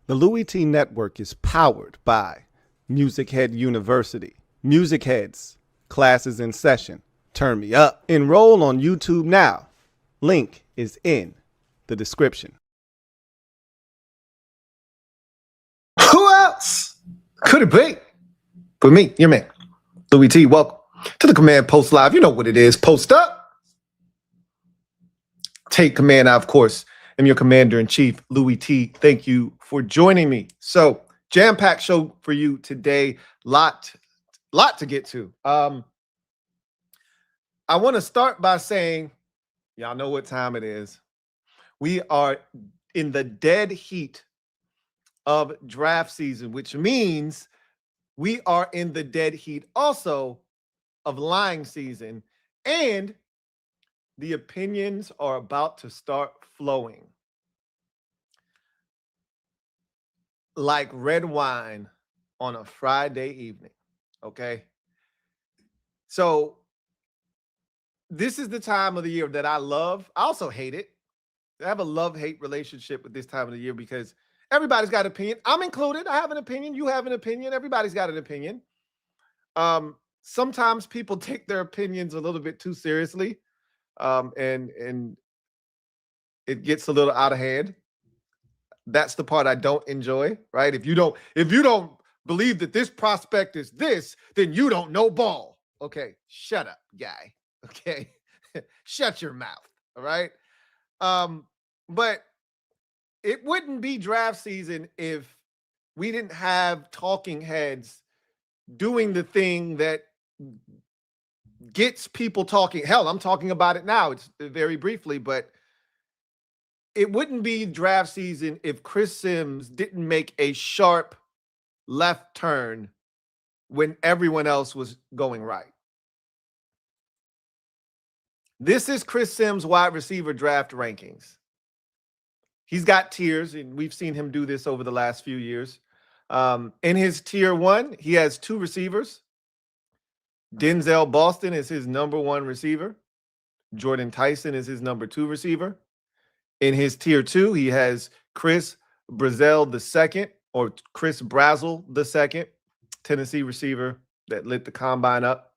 The Louie T Network is powered by MusicHead University. MusicHeads, classes in session. Turn me up. Enroll on YouTube now. Link is in the description. Who else could it be but me, your man, Louie T? Welcome to the Command Post Live. You know what it is. Post up. Take command. I, of course, am your commander-in-chief, Louie T. Thank you for joining me. So, jam-packed show for you today. Lot to get to. I want to start by saying, y'all know what time it is. We are in the dead heat of draft season, which means we are in the dead heat also of lying season, and the opinions are about to start flowing like red wine on a Friday evening. Okay. So this is the time of the year that I love. I also hate it. I have a love-hate relationship with this time of the year because everybody's got an opinion. I'm included. I have an opinion. You have an opinion. Everybody's got an opinion. Sometimes people take their opinions a little bit too seriously, and it gets a little out of hand. That's the part I don't enjoy, right? If you don't believe that this prospect is this, then you don't know ball. Okay, shut up, guy. Okay, shut your mouth. All right. But it wouldn't be draft season if we didn't have talking heads doing the thing that gets people talking. Hell, I'm talking about it now. It's very briefly, but it wouldn't be draft season if Chris Sims didn't make a sharp left turn when everyone else was going right. This is Chris Sims' wide receiver draft rankings. He's got tiers, and we've seen him do this over the last few years. In his tier 1, he has 2 receivers. Denzel Boston is his number 1 receiver. Jordan Tyson is his number 2 receiver. In his tier 2, he has Chris Brazel II, or Chris Brazel II, Tennessee receiver that lit the combine up.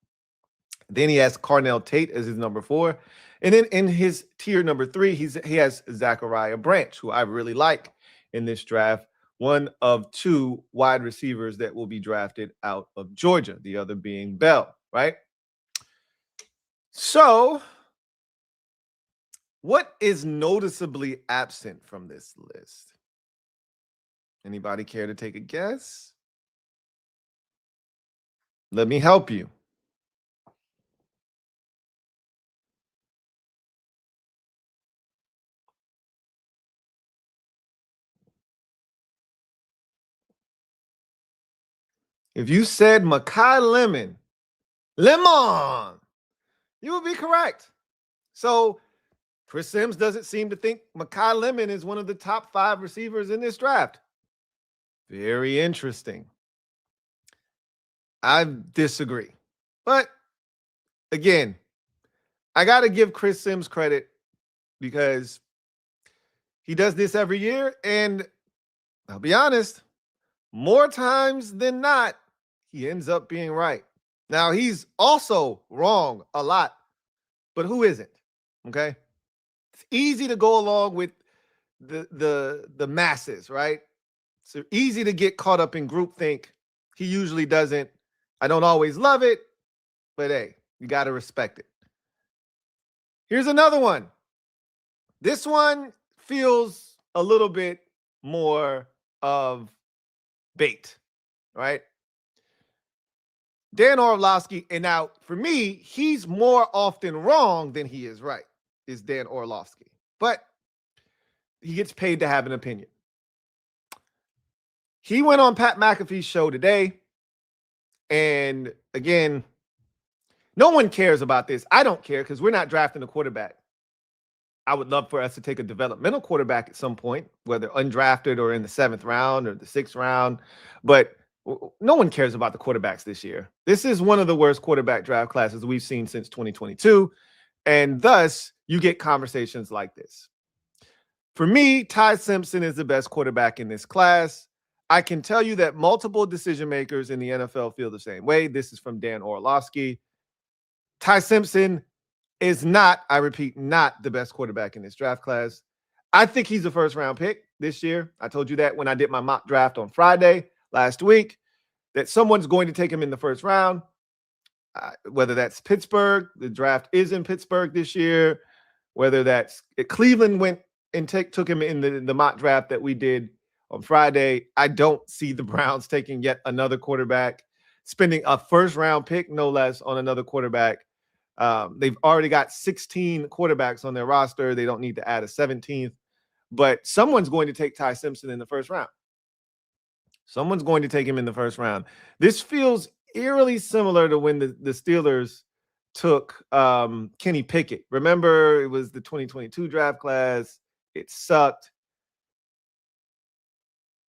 Then he has Carnell Tate as his number 4. And then in his tier number 3, he has Zachariah Branch, who I really like in this draft. One of 2 wide receivers that will be drafted out of Georgia, the other being Bell, right? So, what is noticeably absent from this list? Anybody care to take a guess? Let me help you. If you said Makai Lemon, you would be correct. So Chris Sims doesn't seem to think Makai Lemon is one of the top 5 receivers in this draft. Very interesting. I disagree. But again, I got to give Chris Sims credit because he does this every year. And I'll be honest, more times than not, he ends up being right. Now, he's also wrong a lot, but who isn't? Okay. It's easy to go along with the masses, right? It's easy to get caught up in groupthink. He usually doesn't. I don't always love it, but hey, you got to respect it. Here's another one. This one feels a little bit more of bait, right? Dan Orlovsky, and now for me, he's more often wrong than he is right, is Dan Orlovsky. But he gets paid to have an opinion. He went on Pat McAfee's show today, and again, no one cares about this. I don't care because we're not drafting a quarterback. I would love for us to take a developmental quarterback at some point, whether undrafted or in the 7th round or the 6th round, but no one cares about the quarterbacks this year. This is one of the worst quarterback draft classes we've seen since 2022, and thus you get conversations like this. For me, Ty Simpson is the best quarterback in this class. I can tell you that multiple decision makers in the NFL feel the same way. This is from Dan Orlovsky. Ty Simpson is not, I repeat, not the best quarterback in this draft class. I think he's a first-round pick this year. I told you that when I did my mock draft on Friday last week, that someone's going to take him in the first round, whether that's Pittsburgh. The draft is in Pittsburgh this year. Whether that's Cleveland went and took him in the mock draft that we did on Friday. I don't see the Browns taking yet another quarterback, spending a first-round pick, no less, on another quarterback. They've already got 16 quarterbacks on their roster. They don't need to add a 17th. But someone's going to take Ty Simpson in the first round. Someone's going to take him in the first round. This feels eerily similar to when the Steelers took Kenny Pickett. Remember, it was the 2022 draft class. It sucked.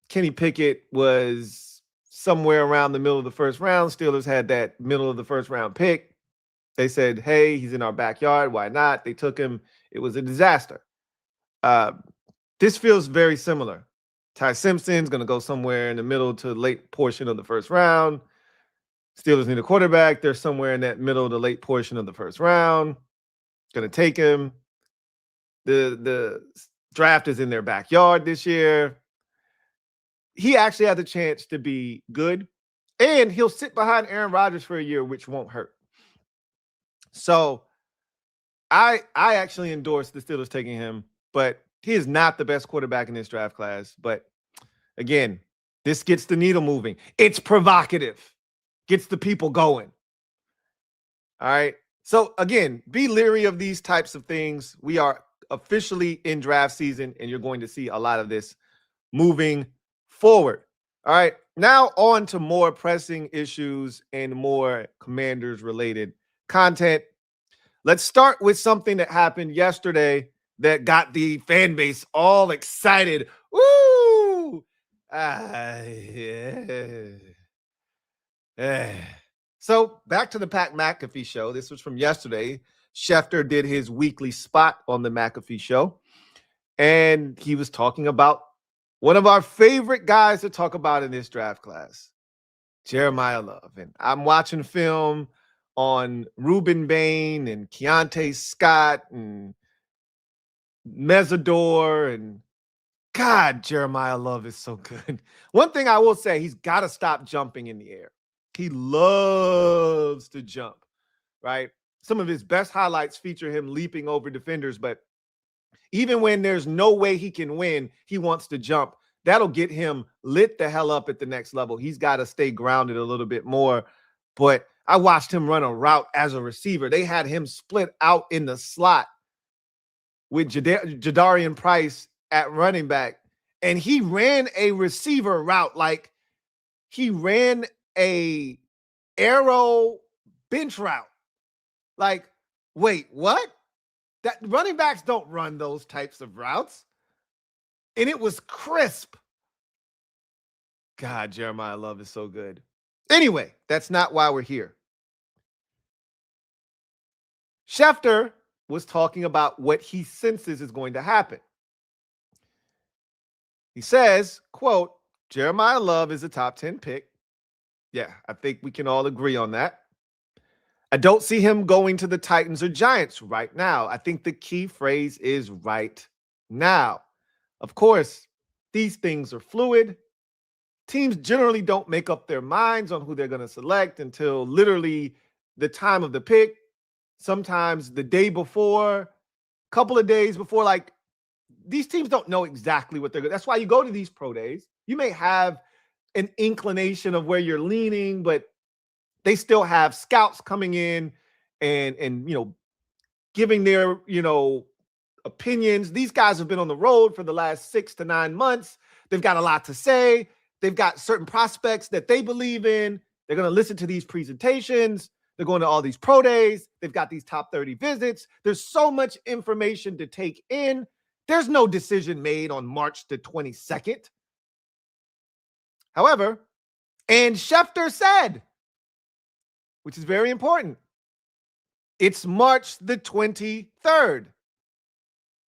Kenny Pickett was somewhere around the middle of the first round. Steelers had that middle of the first round pick. They said, hey, he's in our backyard. Why not? They took him. It was a disaster. This feels very similar. Ty Simpson's going to go somewhere in the middle to late portion of the first round. Steelers need a quarterback. They're somewhere in that middle to late portion of the first round. Going to take him. The draft is in their backyard this year. He actually has a chance to be good. And he'll sit behind Aaron Rodgers for a year, which won't hurt. So I actually endorse the Steelers taking him, but he is not the best quarterback in this draft class. But again, this gets the needle moving. It's provocative. Gets the people going. All right. So again, be leery of these types of things. We are officially in draft season, and you're going to see a lot of this moving forward. All right. Now on to more pressing issues and more Commanders related content. Let's start with something that happened yesterday that got the fan base all excited. Woo! So back to the Pat McAfee show. This was from yesterday. Schefter did his weekly spot on the McAfee show, and he was talking about one of our favorite guys to talk about in this draft class, Jeremiah Love. And I'm watching film on Rueben Bain and Keionte Scott and Mesidor, and God, Jeremiah Love is so good. One thing I will say, he's got to stop jumping in the air. He loves to jump, right? Some of his best highlights feature him leaping over defenders, but even when there's no way he can win, he wants to jump. That'll get him lit the hell up at the next level. He's got to stay grounded a little bit more. But I watched him run a route as a receiver. They had him split out in the slot with Jadarian Price at running back, and he ran a receiver route like he ran a arrow bench route. Like, wait, what? That running backs don't run those types of routes. And it was crisp. God, Jeremiah Love is so good. Anyway, that's not why we're here. Schefter was talking about what he senses is going to happen. He says, quote, Jeremiah Love is a top 10 pick. Yeah, I think we can all agree on that. I don't see him going to the Titans or Giants right now. I think the key phrase is right now. Of course, these things are fluid. Teams generally don't make up their minds on who they're going to select until literally the time of the pick. Sometimes the day before, a couple of days before. Like, these teams don't know exactly what they're going to. That's why you go to these pro days. You may have an inclination of where you're leaning, but they still have scouts coming in and giving their opinions. These guys have been on the road for the last 6 to 9 months. They've got a lot to say. They've got certain prospects that they believe in. They're going to listen to these presentations. They're going to all these pro days. They've got these top 30 visits. There's so much information to take in. There's no decision made on March the 22nd. However, and Schefter said, which is very important, it's March the 23rd.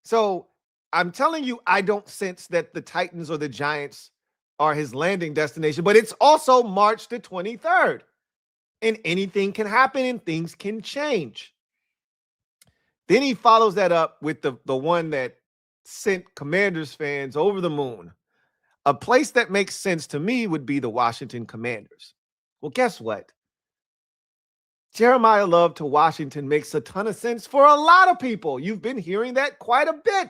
So I'm telling you, I don't sense that the Titans or the Giants are his landing destination, but it's also March the 23rd. And anything can happen and things can change. Then he follows that up with the one that sent Commanders fans over the moon. A place that makes sense to me would be the Washington Commanders. Well, guess what? Jeremiah Love to Washington makes a ton of sense for a lot of people. You've been hearing that quite a bit.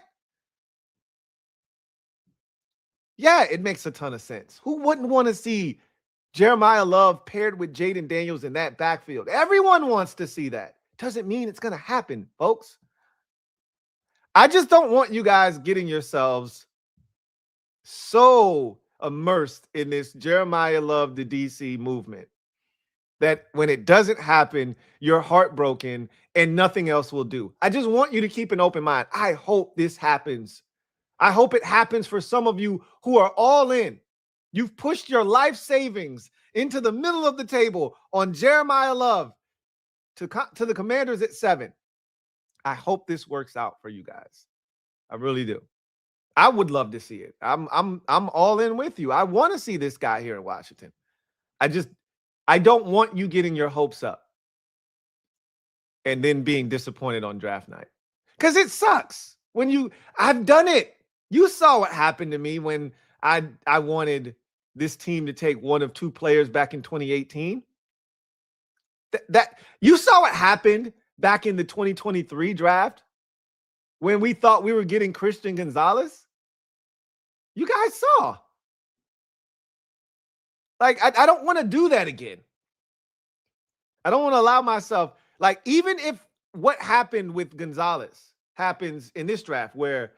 Yeah, it makes a ton of sense. Who wouldn't want to see Jeremiah Love paired with Jaden Daniels in that backfield? Everyone wants to see that. Doesn't mean it's going to happen, folks. I just don't want you guys getting yourselves so immersed in this Jeremiah Love to DC movement that when it doesn't happen, you're heartbroken and nothing else will do. I just want you to keep an open mind. I hope this happens. I hope it happens for some of you who are all in. You've pushed your life savings into the middle of the table on Jeremiah Love to the Commanders at 7. I hope this works out for you guys. I really do. I would love to see it. I'm all in with you. I want to see this guy here in Washington. I don't want you getting your hopes up and then being disappointed on draft night. Because it sucks. I've done it. You saw what happened to me when I wanted this team to take one of two players back in 2018. That you saw what happened back in the 2023 draft when we thought we were getting Christian Gonzalez. You guys saw. Like, I don't want to do that again. I don't want to allow myself, like, even if what happened with Gonzalez happens in this draft where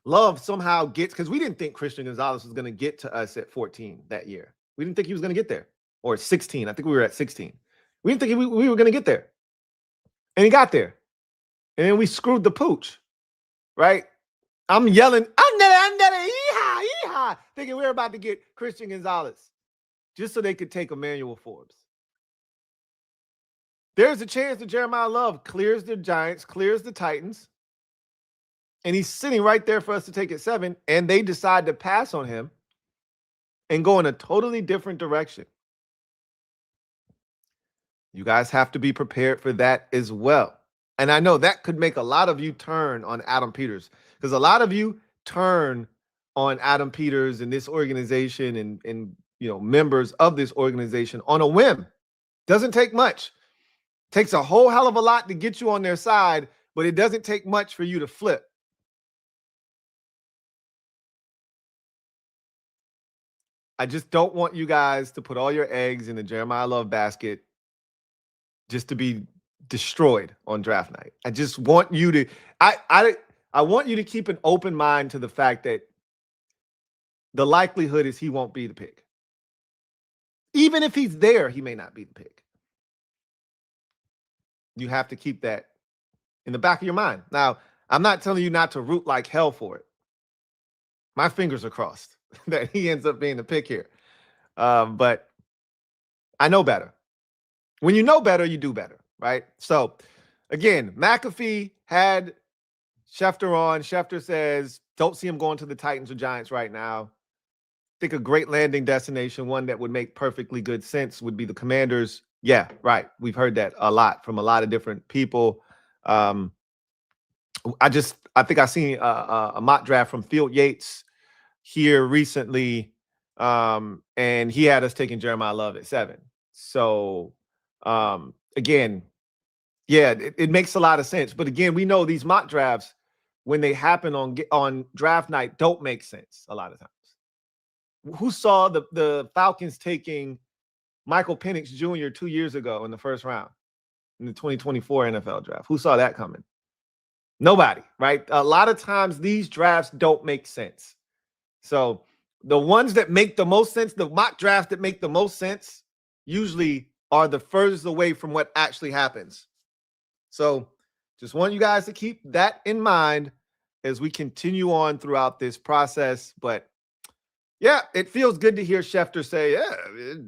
Love somehow gets, because we didn't think Christian Gonzalez was going to get to us at 14 that year. We didn't think he was going to get there. Or 16. I think we were at 16. We didn't think we were going to get there. And he got there. And then we screwed the pooch. Right? I'm yelling, yeehaw, yeehaw, thinking we're about to get Christian Gonzalez just so they could take Emmanuel Forbes. There's a chance that Jeremiah Love clears the Giants, clears the Titans, and he's sitting right there for us to take at 7, and they decide to pass on him and go in a totally different direction. You guys have to be prepared for that as well. And I know that could make a lot of you turn on Adam Peters, because a lot of you turn on Adam Peters and this organization and members of this organization on a whim. Doesn't take much. Takes a whole hell of a lot to get you on their side, but it doesn't take much for you to flip. I just don't want you guys to put all your eggs in the Jeremiah Love basket just to be destroyed on draft night. I just want you to, I want you to keep an open mind to the fact that the likelihood is he won't be the pick. Even if he's there, he may not be the pick. You have to keep that in the back of your mind. Now, I'm not telling you not to root like hell for it. My fingers are crossed that he ends up being the pick here. But I know better. When you know better, you do better, right? So, again, McAfee had Schefter on. Schefter says, don't see him going to the Titans or Giants right now. I think a great landing destination, one that would make perfectly good sense, would be the Commanders. Yeah, right. We've heard that a lot from a lot of different people. I think I seen a mock draft from Field Yates here recently, and he had us taking Jeremiah Love at 7. So, again, yeah, it makes a lot of sense. But again, we know these mock drafts, when they happen on draft night, don't make sense a lot of times. Who saw the Falcons taking Michael Penix Jr. 2 years ago in the first round in the 2024 NFL draft? Who saw that coming? Nobody, right? A lot of times these drafts don't make sense. So the ones that make the most sense, the mock drafts that make the most sense, usually are the furthest away from what actually happens. So just want you guys to keep that in mind as we continue on throughout this process. But yeah, it feels good to hear Schefter say, yeah,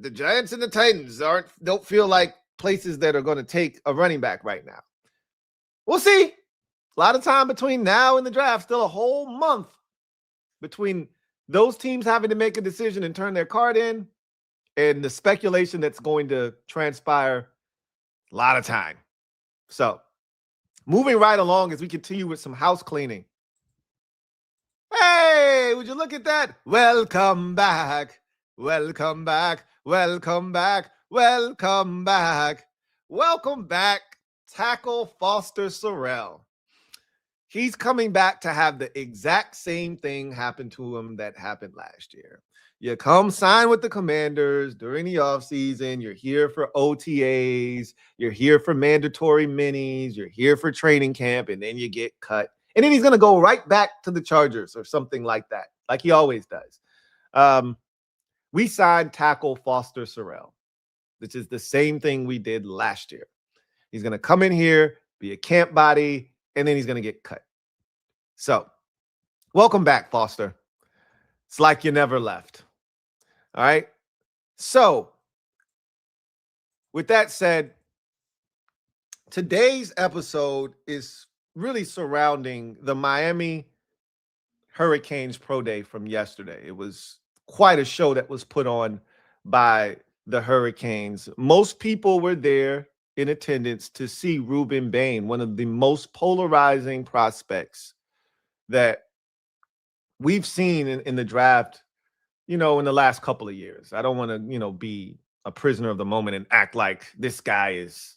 the Giants and the Titans don't feel like places that are going to take a running back right now. We'll see. A lot of time between now and the draft, still a whole month between those teams having to make a decision and turn their card in and the speculation that's going to transpire. A lot of time. So moving right along as we continue with some house cleaning. Hey, would you look at that? Welcome back. Welcome back. Welcome back. Welcome back. Welcome back, tackle Foster Sarell. He's coming back to have the exact same thing happen to him that happened last year. You come sign with the Commanders during the offseason. You're here for OTAs. You're here for mandatory minis. You're here for training camp, and then you get cut. And then he's going to go right back to the Chargers or something like that, like he always does. We signed tackle Foster Sarell, which is the same thing we did last year. He's going to come in here, be a camp body, and then he's going to get cut. So, welcome back, Foster. It's like you never left. All right? So, with that said, today's episode is really surrounding the Miami Hurricanes Pro Day from yesterday. It was quite a show that was put on by the Hurricanes. Most people were there in attendance to see Rueben Bain, one of the most polarizing prospects that we've seen in the draft, in the last couple of years. I don't want to, be a prisoner of the moment and act like this guy is,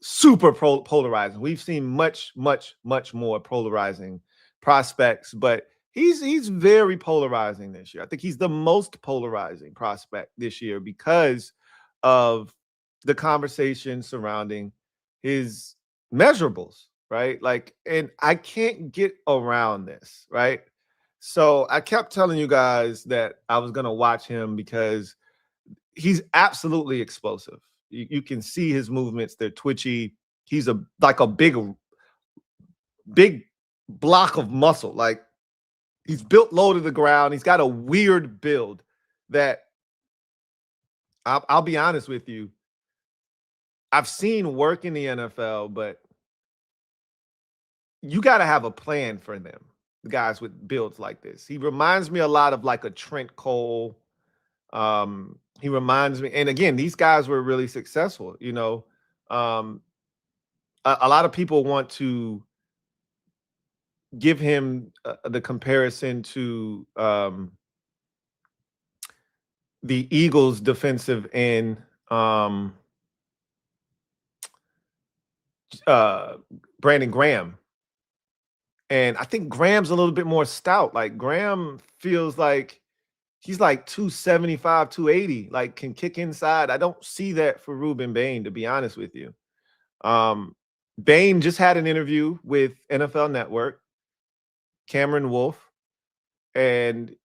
super polarizing. We've seen much, much, much more polarizing prospects, but he's very polarizing this year. I think he's the most polarizing prospect this year because of the conversation surrounding his measurables, right? And I can't get around this, right? So I kept telling you guys that I was going to watch him because he's absolutely explosive. You can see his movements. They're twitchy. He's like a big block of muscle. Like, he's built low to the ground. He's got a weird build that I'll be honest with you. I've seen work in the NFL, but you got to have a plan for them, the guys with builds like this. He reminds me a lot of like a Trent Cole. He reminds me, and again, these guys were really successful. A lot of people want to give him the comparison to the Eagles defensive end, Brandon Graham. And I think Graham's a little bit more stout. Like, Graham feels like he's like 275, 280, like can kick inside. I don't see that for Rueben Bain, to be honest with you. Bane just had an interview with NFL Network, Cameron Wolf, and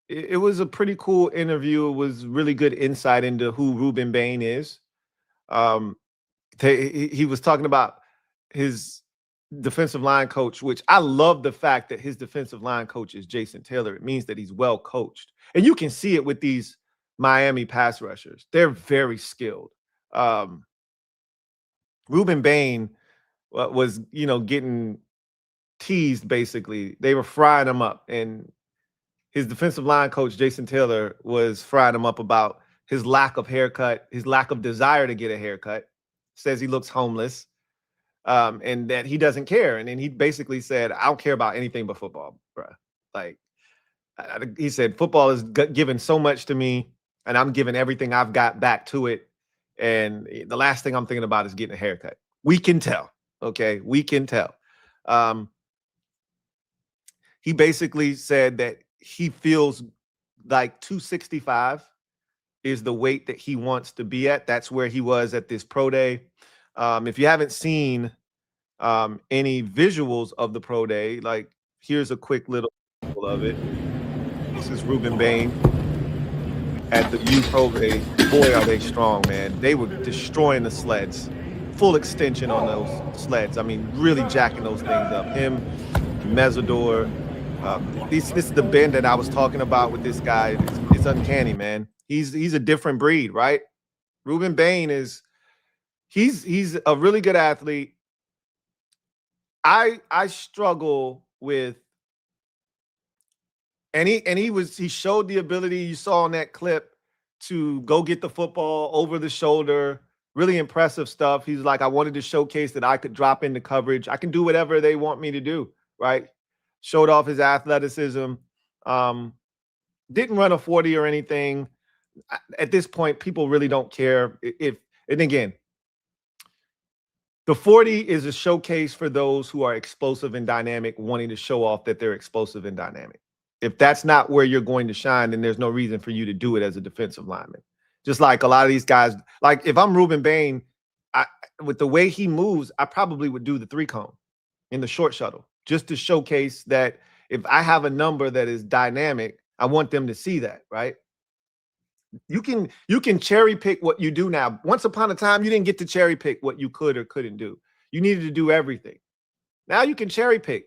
it was a pretty cool interview. It was really good insight into who Rueben Bain is. He was talking about his defensive line coach, which I love the fact that his defensive line coach is Jason Taylor. It means that he's well coached. And you can see it with these Miami pass rushers. They're very skilled. Rueben Bain was, getting teased, basically. They were frying him up. And his defensive line coach, Jason Taylor, was frying him up about his lack of haircut, his lack of desire to get a haircut. Says he looks homeless. And that he doesn't care. And then he basically said, I don't care about anything but football, bro. Like, he said, football is given so much to me, and I'm giving everything I've got back to it. And the last thing I'm thinking about is getting a haircut. We can tell. Okay. We can tell. He basically said that he feels like 265 is the weight that he wants to be at. That's where he was at this pro day. If you haven't seen any visuals of the pro day, like, here's a quick little of it. This is Rueben Bain at the U Pro Day. Boy, are they strong, man. They were destroying the sleds. Full extension on those sleds. I mean, really jacking those things up. Him, Mezzador. This is the bend that I was talking about with this guy. It's uncanny, man. He's a different breed, right? Rueben Bain is... He's a really good athlete. I struggle with, and he showed the ability you saw in that clip to go get the football over the shoulder. Really impressive stuff. He's like, I wanted to showcase that I could drop into coverage. I can do whatever they want me to do, right? Showed off his athleticism. Didn't run a 40 or anything. At this point, people really don't care. And again, the 40 is a showcase for those who are explosive and dynamic, wanting to show off that they're explosive and dynamic. If that's not where you're going to shine, then there's no reason for you to do it as a defensive lineman. Just like a lot of these guys, like if I'm Rueben Bain, with the way he moves, I probably would do the 3-cone in the short shuttle just to showcase that if I have a number that is dynamic, I want them to see that, right? You can cherry pick what you do now. Once upon a time, you didn't get to cherry pick what you could or couldn't do. You needed to do everything. Now you can cherry pick.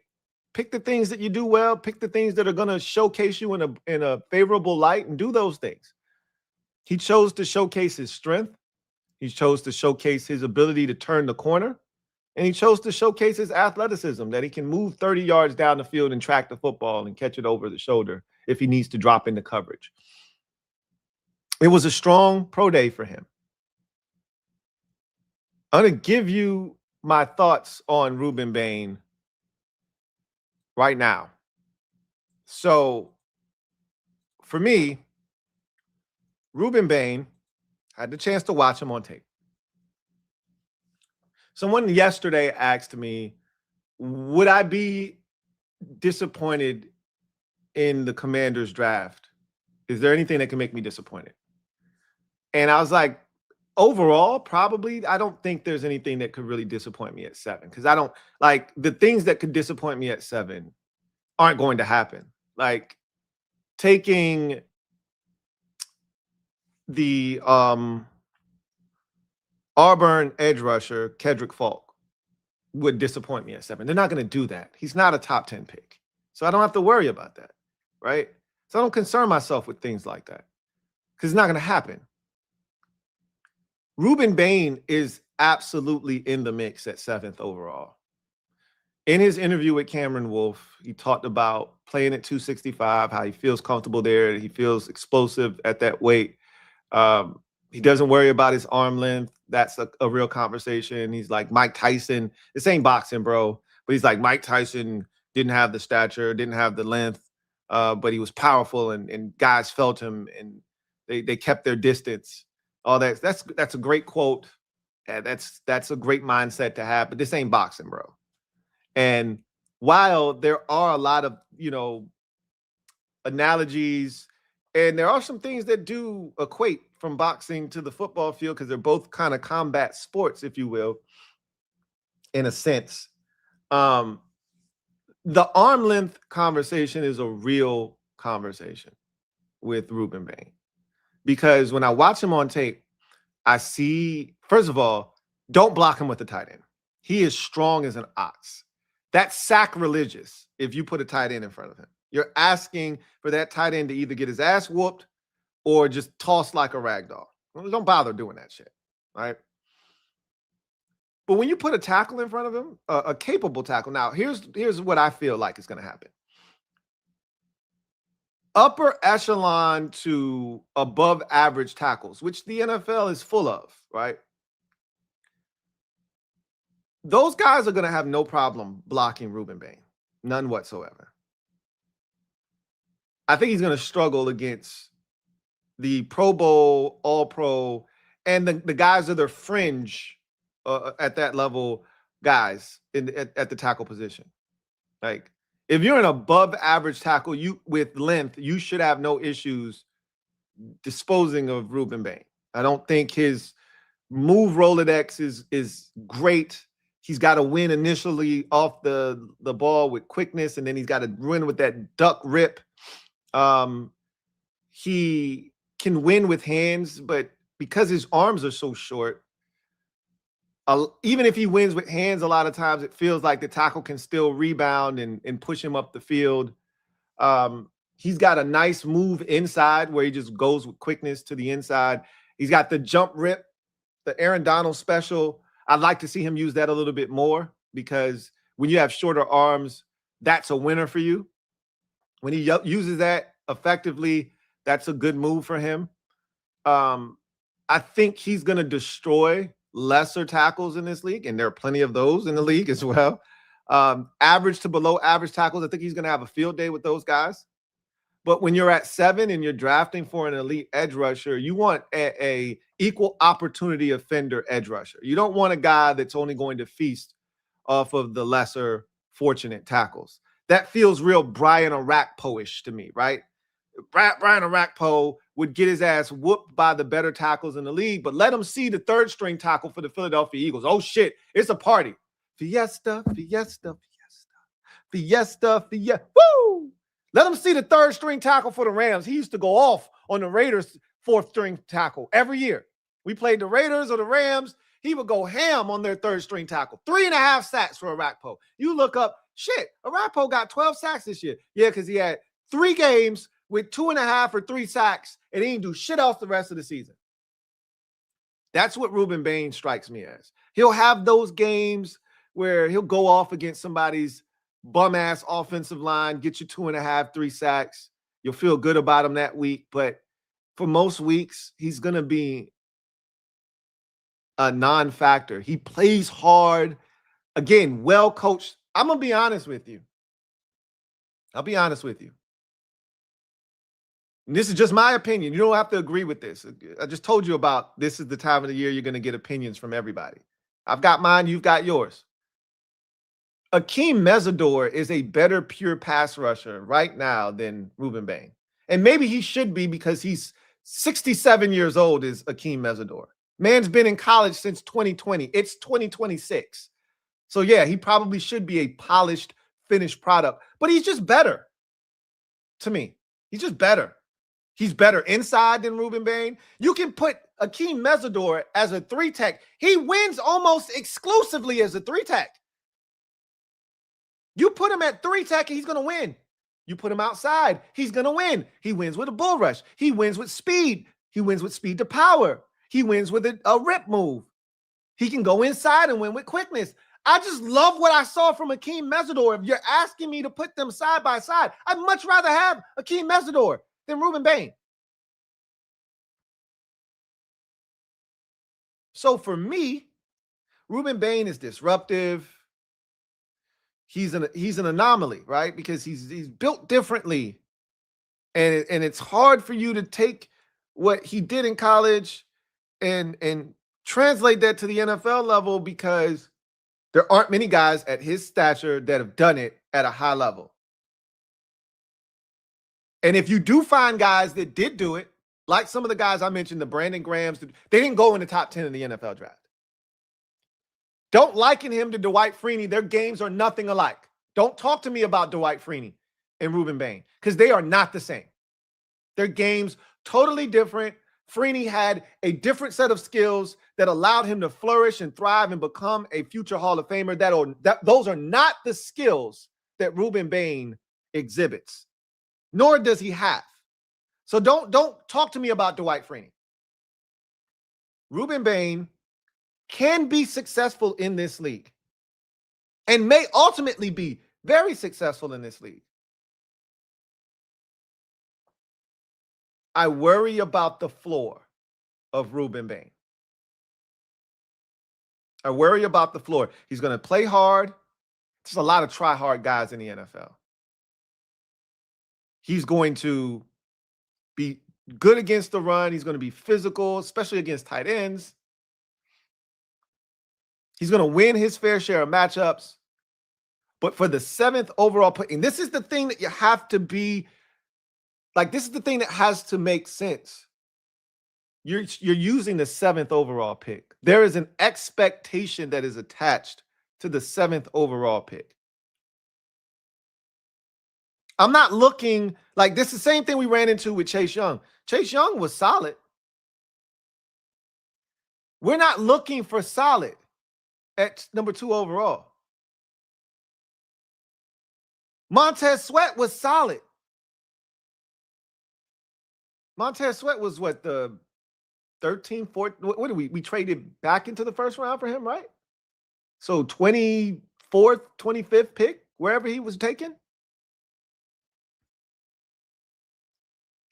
Pick the things that you do well, pick the things that are going to showcase you in a favorable light, and do those things. He chose to showcase his strength. He chose to showcase his ability to turn the corner. And he chose to showcase his athleticism, that he can move 30 yards down the field and track the football and catch it over the shoulder if he needs to drop into coverage. It was a strong pro day for him. I'm going to give you my thoughts on Rueben Bain right now. So for me, Rueben Bain, I had the chance to watch him on tape. Someone yesterday asked me, would I be disappointed in the Commanders draft? Is there anything that can make me disappointed? And I was like, overall, probably. I don't think there's anything that could really disappoint me at 7, because I don't like the things that could disappoint me at 7 aren't going to happen. Like taking the Auburn edge rusher, Kedrick Falk, would disappoint me at 7. They're not going to do that. He's not a top 10 pick. So I don't have to worry about that, right? So I don't concern myself with things like that because it's not going to happen. Rueben Bain is absolutely in the mix at 7th overall. In his interview with Cameron Wolfe, he talked about playing at 265, how he feels comfortable there. He feels explosive at that weight. He doesn't worry about his arm length. That's a real conversation. He's like Mike Tyson. This ain't boxing, bro. But he's like Mike Tyson didn't have the stature, didn't have the length, but he was powerful, and guys felt him, and they kept their distance. All that. That's a great quote. That's a great mindset to have. But this ain't boxing, bro. And while there are a lot of, analogies, and there are some things that do equate from boxing to the football field, because they're both kind of combat sports, if you will, in a sense. The arm length conversation is a real conversation with Rueben Bain, because when I watch him on tape, I see, first of all, don't block him with the tight end. He is strong as an ox. That's sacrilegious if you put a tight end in front of him. You're asking for that tight end to either get his ass whooped or just tossed like a rag doll. Don't bother doing that shit, right? But when you put a tackle in front of him, a capable tackle, now here's what I feel like is going to happen. Upper echelon to above average tackles, which the NFL is full of, right? Those guys are going to have no problem blocking Rueben Bain. None whatsoever. I think he's going to struggle against the Pro Bowl, All-Pro, and the guys that are fringe at that level guys at the tackle position. Like, if you're an above average tackle with length, you should have no issues disposing of Rueben Bain. I don't think his move Rolodex is great. He's got to win initially off the ball with quickness, and then he's got to win with that duck rip. He can win with hands, but because his arms are so short, even if he wins with hands, a lot of times it feels like the tackle can still rebound and push him up the field. He's got a nice move inside where he just goes with quickness to the inside. He's got the jump rip, the Aaron Donald special. I'd like to see him use that a little bit more, because when you have shorter arms, that's a winner for you. When he uses that effectively, that's a good move for him. I think he's going to destroy lesser tackles in this league, and there are plenty of those in the league as well. Average to below average tackles, I think he's going to have a field day with those guys. But when you're at 7 and you're drafting for an elite edge rusher, you want a equal opportunity offender edge rusher. You don't want a guy that's only going to feast off of the lesser fortunate tackles. That feels real Brian Orakpo-ish to me, right? Brian Orakpo would get his ass whooped by the better tackles in the league, but let him see the third string tackle for the Philadelphia Eagles. Oh shit, it's a party. Fiesta. Woo! Let him see the third string tackle for the Rams. He used to go off on the Raiders' fourth string tackle every year. We played the Raiders or the Rams. He would go ham on their third string tackle. 3.5 sacks for Orakpo. You look up, shit, Orakpo got 12 sacks this year. Yeah, because he had 3 games with 2.5 or 3 sacks, and he didn't do shit else the rest of the season. That's what Rueben Bain strikes me as. He'll have those games where he'll go off against somebody's bum-ass offensive line, get you 2.5, 3 sacks. You'll feel good about him that week. But for most weeks, he's going to be a non-factor. He plays hard. Again, well coached. I'm going to be honest with you. I'll be honest with you. And this is just my opinion. You don't have to agree with this. I just told you about this is the time of the year you're going to get opinions from everybody. I've got mine. You've got yours. Akeem Mesidor is a better pure pass rusher right now than Rueben Bain. And maybe he should be because he's 67 years old is Akeem Mesidor. Man's been in college since 2020. It's 2026. So, yeah, he probably should be a polished, finished product. But he's just better to me. He's just better. He's better inside than Rueben Bain. You can put Akeem Mesidor as a 3-tech. He wins almost exclusively as a 3-tech. You put him at 3-tech, he's going to win. You put him outside, he's going to win. He wins with a bull rush. He wins with speed. He wins with speed to power. He wins with a rip move. He can go inside and win with quickness. I just love what I saw from Akeem Mesidor. If you're asking me to put them side by side, I'd much rather have Akeem Mesidor than Rueben Bain. So for me, Rueben Bain is disruptive. He's an anomaly, right? Because he's built differently. And it's hard for you to take what he did in college and translate that to the NFL level because there aren't many guys at his stature that have done it at a high level. And if you do find guys that did do it, like some of the guys I mentioned, the Brandon Grahams, they didn't go in the top 10 in the NFL draft. Don't liken him to Dwight Freeney. Their games are nothing alike. Don't talk to me about Dwight Freeney and Rueben Bain because they are not the same. Their games totally different. Freeney had a different set of skills that allowed him to flourish and thrive and become a future Hall of Famer. Those are not the skills that Rueben Bain exhibits, nor does he have. So don't talk to me about Dwight Freeney. Rueben Bain can be successful in this league and may ultimately be very successful in this league. I worry about the floor of Rueben Bain. I worry about the floor. He's going to play hard. There's a lot of try-hard guys in the NFL. He's going to be good against the run. He's going to be physical, especially against tight ends. He's going to win his fair share of matchups. But for the 7th overall pick, and this is the thing that you have to be, like, this is the thing that has to make sense. You're using the 7th overall pick. There is an expectation that is attached to the 7th overall pick. I'm not looking, like, this is the same thing we ran into with Chase Young. Chase Young was solid. We're not looking for solid at number 2 overall. Montez Sweat was solid. Montez Sweat was what, the 13, 14, what did we traded back into the first round for him, right? So 24 24th, 25th pick, wherever he was taken.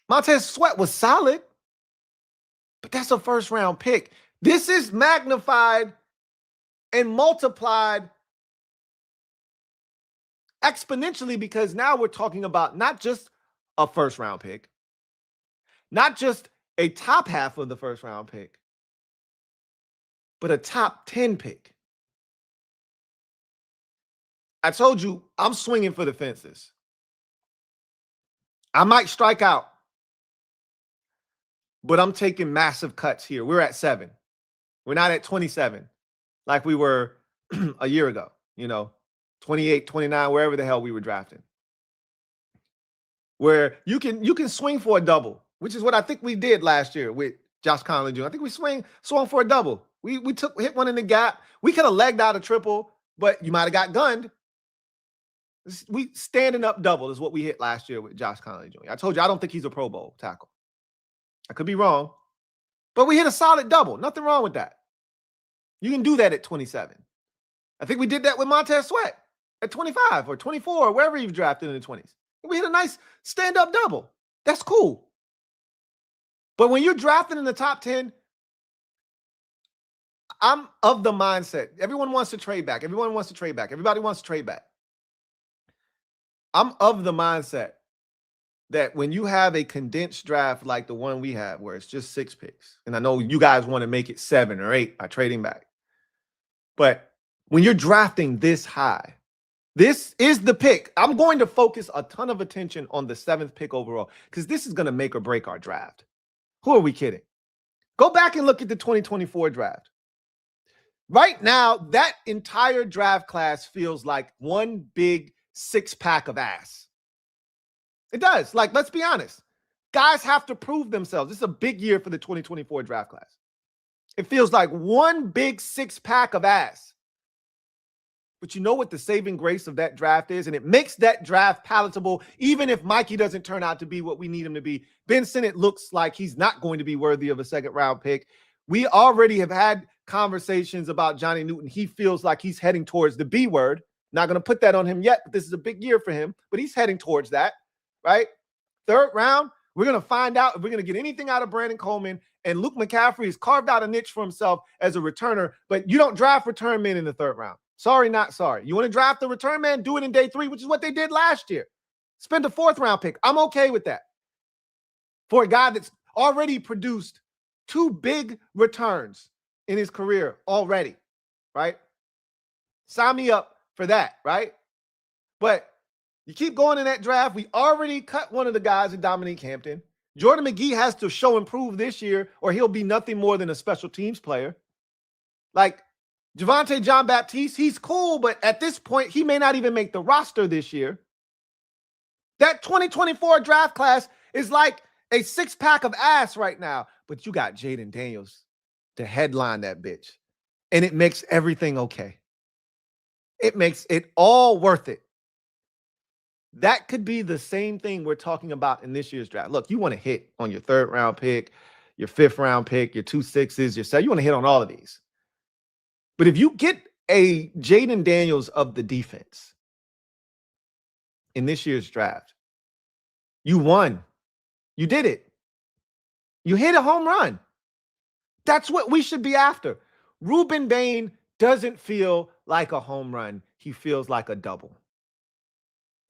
Montez Sweat was solid, but that's a first-round pick. This is magnified and multiplied exponentially because now we're talking about not just a first-round pick, not just a top half of the first-round pick, but a top 10 pick. I told you I'm swinging for the fences. I might strike out, but I'm taking massive cuts here. We're at 7. We're not at 27 like we were a year ago, 28, 29, wherever the hell we were drafting. Where you can swing for a double, which is what I think we did last year with Josh Conley Jr. I think we swung for a double. We hit one in the gap. We could have legged out a triple, but you might have got gunned. We standing up double is what we hit last year with Josh Conley Jr. I told you I don't think he's a Pro Bowl tackle. I could be wrong, but we hit a solid double. Nothing wrong with that. You can do that at 27. I think we did that with Montez Sweat at 25 or 24 or wherever you've drafted in the 20s. We hit a nice stand-up double. That's cool. But when you're drafting in the top 10, I'm of the mindset. Everyone wants to trade back. Everyone wants to trade back. Everybody wants to trade back. I'm of the mindset that when you have a condensed draft like the one we have, where it's just 6 picks, and I know you guys want to make it 7 or 8 by trading back, but when you're drafting this high, this is the pick. I'm going to focus a ton of attention on the 7th pick overall because this is going to make or break our draft. Who are we kidding? Go back and look at the 2024 draft. Right now, that entire draft class feels like one big 6-pack of ass. It does. Like, let's be honest. Guys have to prove themselves. This is a big year for the 2024 draft class. It feels like one big 6-pack of ass. But you know what the saving grace of that draft is? And it makes that draft palatable, even if Mikey doesn't turn out to be what we need him to be. Ben Sinnott looks like he's not going to be worthy of a 2nd-round pick. We already have had conversations about Johnny Newton. He feels like he's heading towards the B word. Not going to put that on him yet, but this is a big year for him. But he's heading towards that, right? 3rd round, we're going to find out if we're going to get anything out of Brandon Coleman. And Luke McCaffrey has carved out a niche for himself as a returner, but you don't draft return men in the 3rd round. Sorry, not sorry. You want to draft the return man? Do it in day 3, which is what they did last year. Spend a 4th-round pick. I'm okay with that. For a guy that's already produced 2 big returns in his career already, right? Sign me up for that, right? But you keep going in that draft. We already cut one of the guys in Dominique Hampton. Jordan McGee has to show and prove this year, or he'll be nothing more than a special teams player. Like Javonte John Baptiste, he's cool, but at this point, he may not even make the roster this year. That 2024 draft class is like a 6-pack of ass right now, but you got Jaden Daniels to headline that bitch, and it makes everything okay. It makes it all worth it. That could be the same thing we're talking about in this year's draft. Look, you want to hit on your 3rd-round pick, your 5th-round pick, your 2 6s, your 7. You want to hit on all of these. But if you get a Jaden Daniels of the defense in this year's draft, you won. You did it. You hit a home run. That's what we should be after. Rueben Bain doesn't feel like a home run. He feels like a double.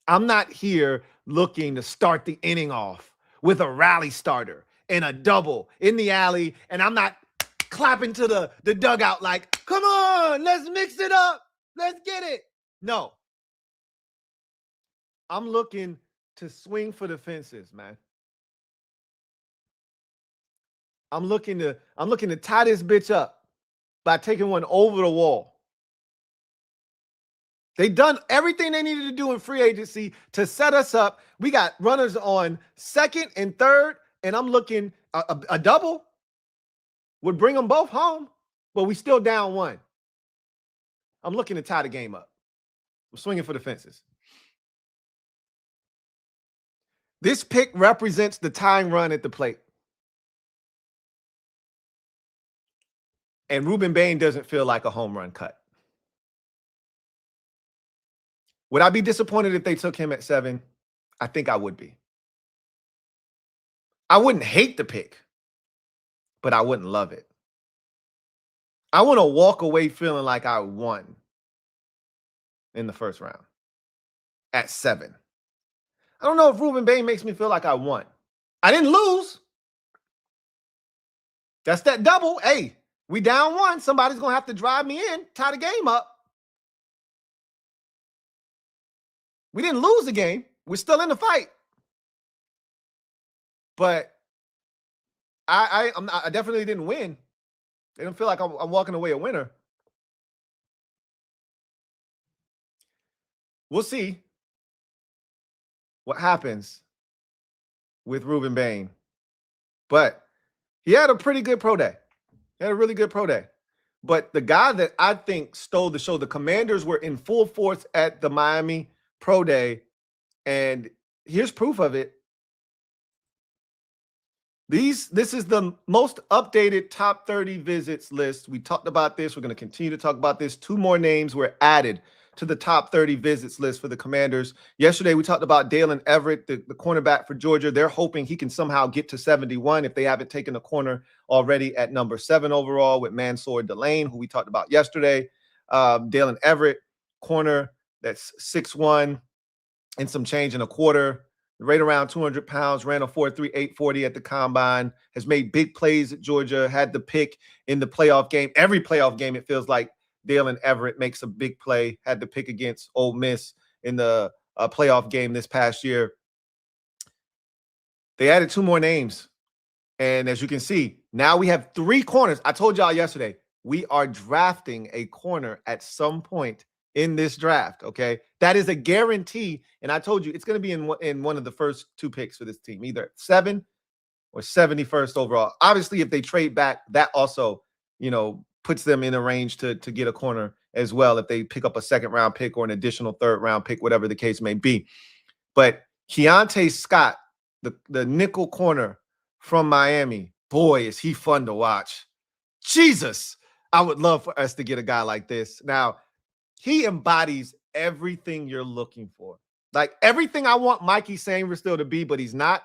I'm not here looking to start the inning off with a rally starter and a double in the alley, and I'm not clapping to the dugout like, come on, let's mix it up. Let's get it. No. I'm looking to swing for the fences, man. I'm looking to tie this bitch up by taking one over the wall. They done everything they needed to do in free agency to set us up. We got runners on 2nd and 3rd, and I'm looking a double would bring them both home, but we still down 1. I'm looking to tie the game up. I'm swinging for the fences. This pick represents the tying run at the plate. And Rueben Bain doesn't feel like a home run cut. Would I be disappointed if they took him at 7? I think I would be. I wouldn't hate the pick, but I wouldn't love it. I want to walk away feeling like I won in the first round at 7. I don't know if Rueben Bain makes me feel like I won. I didn't lose. That's that double. Hey, we down 1. Somebody's going to have to drive me in, tie the game up. We didn't lose the game. We're still in the fight. But I definitely didn't win. They don't feel like I'm walking away a winner. We'll see what happens with Rueben Bain. But he had a pretty good pro day. He had a really good pro day. But the guy that I think stole the show, the Commanders were in full force at the Miami pro day. And here's proof of it. This is the most updated top 30 visits list. We talked about this. We're going to continue to talk about this. 2 more names were added to the top 30 visits list for the Commanders. Yesterday, we talked about Dalen Everett, the cornerback for Georgia. They're hoping he can somehow get to 71 if they haven't taken a corner already at number 7 overall with Mansour Delane, who we talked about yesterday. Dalen Everett, corner that's 6'1" and some change in a quarter. Right around 200 pounds, ran a 4.3, 840 at the combine, has made big plays at Georgia, had the pick in the playoff game. Every playoff game, it feels like Dalen Everett makes a big play, had the pick against Ole Miss in the playoff game this past year. They added 2 more names. And as you can see, now we have 3 corners. I told y'all yesterday, we are drafting a corner at some point in this draft, okay? That is a guarantee, and I told you it's going to be in one of the first 2 picks for this team, either 7 or 71st overall. Obviously, if they trade back, that also, puts them in a range to get a corner as well if they pick up a 2nd-round pick or an additional 3rd-round pick, whatever the case may be. But Keionte Scott, the nickel corner from Miami, boy, is he fun to watch. Jesus, I would love for us to get a guy like this. Now, he embodies everything you're looking for. Like everything I want Mikey Sainristil to be, but he's not.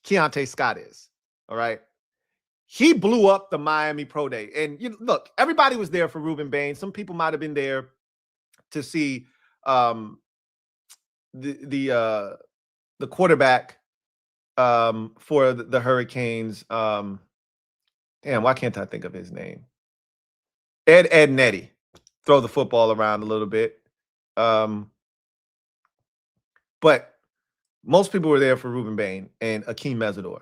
Keionte Scott is. All right. He blew up the Miami Pro Day. And look, everybody was there for Rueben Bain. Some people might have been there to see the quarterback for the Hurricanes. Damn, why can't I think of his name? Ed Nettie. Throw the football around a little bit. But most people were there for Rueben Bain and Akeem Mesidor.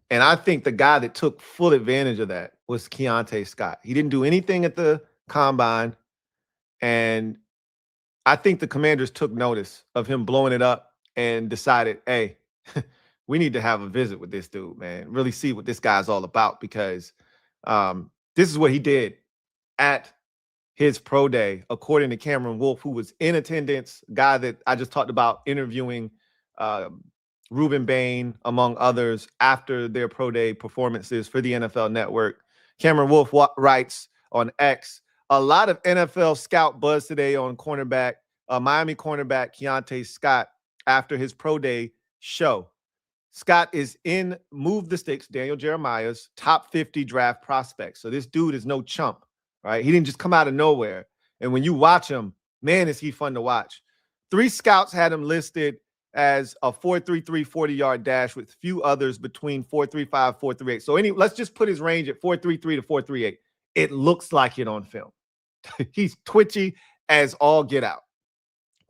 And I think the guy that took full advantage of that was Keionte Scott. He didn't do anything at the combine. And I think the Commanders took notice of him blowing it up and decided, hey, we need to have a visit with this dude, man. Really see what this guy's all about, because this is what he did at his pro day, according to Cameron Wolfe, who was in attendance, guy that I just talked about interviewing Rueben Bain, among others, after their pro day performances for the NFL Network. Cameron Wolfe writes on X, a lot of NFL scout buzz today on cornerback, Miami cornerback Keionte Scott after his pro day show. Scott is in Move the Sticks, Daniel Jeremiah's top 50 draft prospects. So this dude is no chump. Right? He didn't just come out of nowhere. And when you watch him, man, is he fun to watch. 3 scouts had him listed as a 4.33 40-yard dash, with few others between 4.35, 4.38. So let's just put his range at 4.33 to 4.38. It looks like it on film. He's twitchy as all get out.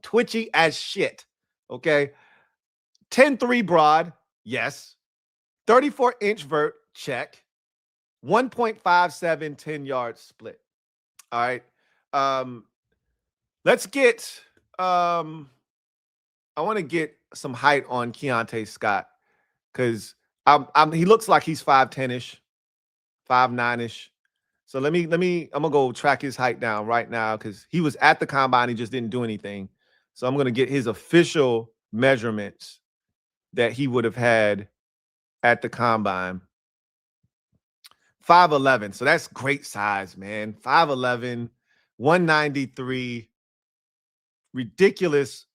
Twitchy as shit. Okay. 10.3 broad. Yes. 34-inch vert. Check. 1.57 10-yard split. All right. Let's get I want to get some height on Keionte Scott, because he looks like he's 5'10-ish, 5'9-ish. So I'm gonna go track his height down right now, because he was at the combine, he just didn't do anything. So I'm gonna get his official measurements that he would have had at the combine. 5'11". So that's great size, man. 5'11", 193. ridiculous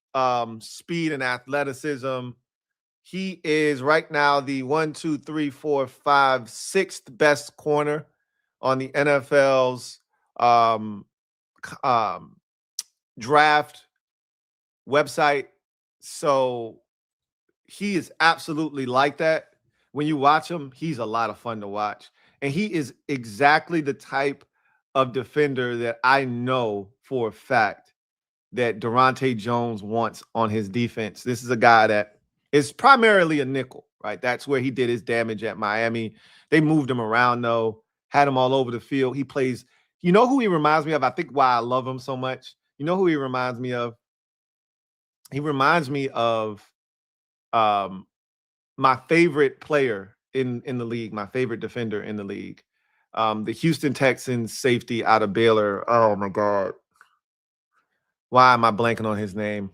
speed and athleticism. He is right now the 6th best corner on the NFL's draft website. So he is absolutely like that. When you watch him, he's a lot of fun to watch. And he is exactly the type of defender that I know for a fact that Durante Jones wants on his defense. This is a guy that is primarily a nickel, right? That's where he did his damage at Miami. They moved him around, though, had him all over the field. He plays, you know who he reminds me of? I think why I love him so much. You know who he reminds me of? He reminds me of my favorite player in the league, my favorite defender in the league. The Houston Texans safety out of Baylor. Oh, my God. Why am I blanking on his name?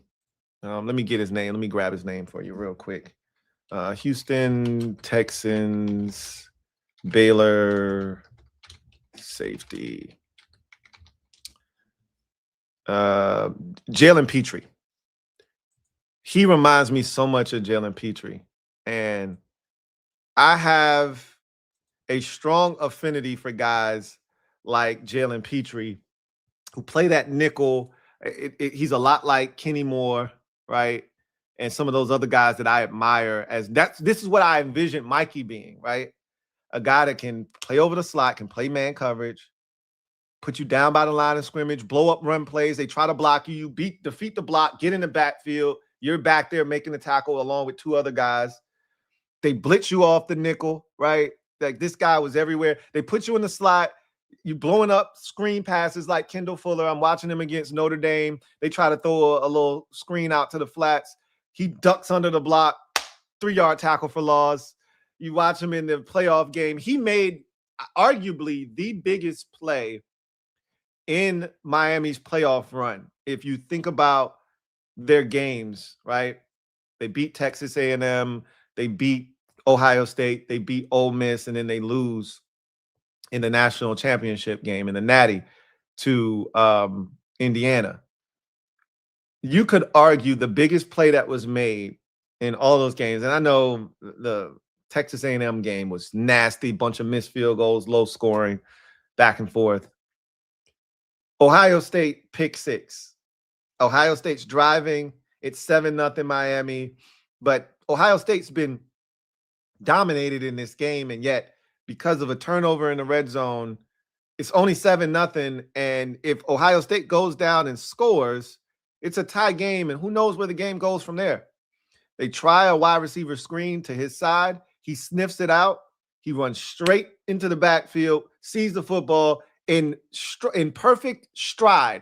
Let me get his name. Let me grab his name for you real quick. Houston Texans, Baylor safety. Jalen Petrie. He reminds me so much of Jalen Petrie. And I have a strong affinity for guys like Jalen Petrie who play that nickel. He's a lot like Kenny Moore, right? And some of those other guys that I admire. This is what I envision Mikey being, right? A guy that can play over the slot, can play man coverage, put you down by the line of scrimmage, blow up run plays. They try to block you. Defeat the block, get in the backfield. You're back there making the tackle along with two other guys. They blitz you off the nickel, right? Like this guy was everywhere. They put you in the slot. You blowing up screen passes like Kendall Fuller. I'm watching him against Notre Dame. They try to throw a little screen out to the flats. He ducks under the block, 3-yard tackle for loss. You watch him in the playoff game. He made arguably the biggest play in Miami's playoff run. If you think about their games, right? They beat Texas A&M. They beat Ohio State. They beat Ole Miss, and then they lose in the national championship game in the Natty to Indiana. You could argue the biggest play that was made in all those games, and I know the Texas A&M game was nasty, bunch of missed field goals, low scoring, back and forth. Ohio State pick 6. Ohio State's driving. It's 7-0 Miami, but Ohio State's been dominated in this game, and yet because of a turnover in the red zone, it's only 7-0. And if Ohio State goes down and scores, it's a tie game, and who knows where the game goes from there. They try a wide receiver screen to his side. He sniffs it out. He runs straight into the backfield, sees the football in perfect stride,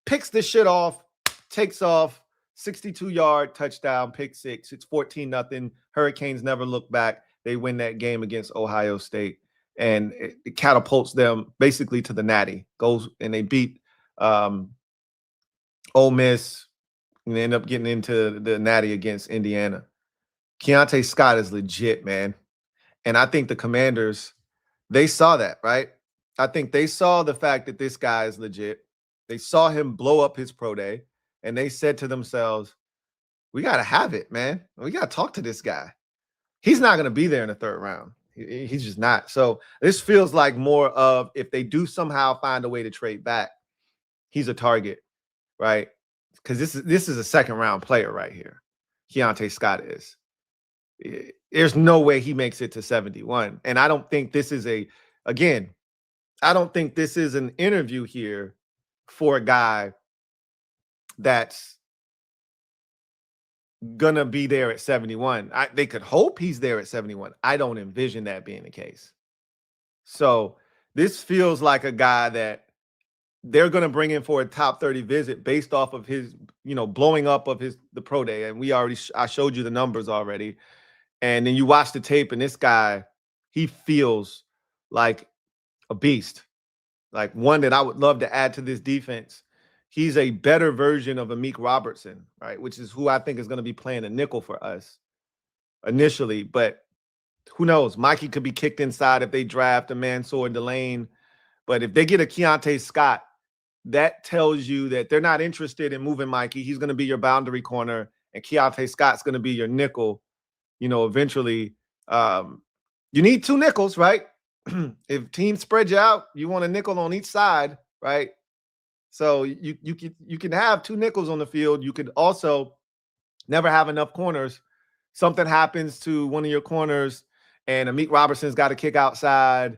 picks the shit off, takes off, 62-yard touchdown, pick 6. It's 14-0. Hurricanes never look back. They win that game against Ohio State, and it catapults them basically to the Natty. Goes and they beat Ole Miss, and they end up getting into the Natty against Indiana. Keionte Scott is legit, man. And I think the Commanders, they saw that, right? I think they saw the fact that this guy is legit. They saw him blow up his pro day, and they said to themselves, we got to have it, man. We got to talk to this guy. He's not going to be there in the 3rd round. He's just not. So this feels like more of, if they do somehow find a way to trade back, he's a target, right? Because this is a 2nd-round player right here. Keionte Scott is. There's no way he makes it to 71. And I don't think this is I don't think this is an interview here for a guy that's gonna be there at 71. They could hope he's there at 71. I don't envision that being the case. So this feels like a guy that they're gonna bring in for a top 30 visit based off of his, blowing up of the pro day. And I showed you the numbers already. And then you watch the tape, and this guy, he feels like a beast, like one that I would love to add to this defense. He's a better version of Amik Robertson, right? Which is who I think is going to be playing a nickel for us initially. But who knows? Mikey could be kicked inside if they draft a Mansour Delane. But if they get a Keionte Scott, that tells you that they're not interested in moving Mikey. He's going to be your boundary corner, and Keionte Scott's going to be your nickel, eventually. You need 2 nickels, right? If teams spread you out, you want a nickel on each side, right? So you can have 2 nickels on the field. You could also never have enough corners. Something happens to one of your corners, and Amik Robertson's got to kick outside.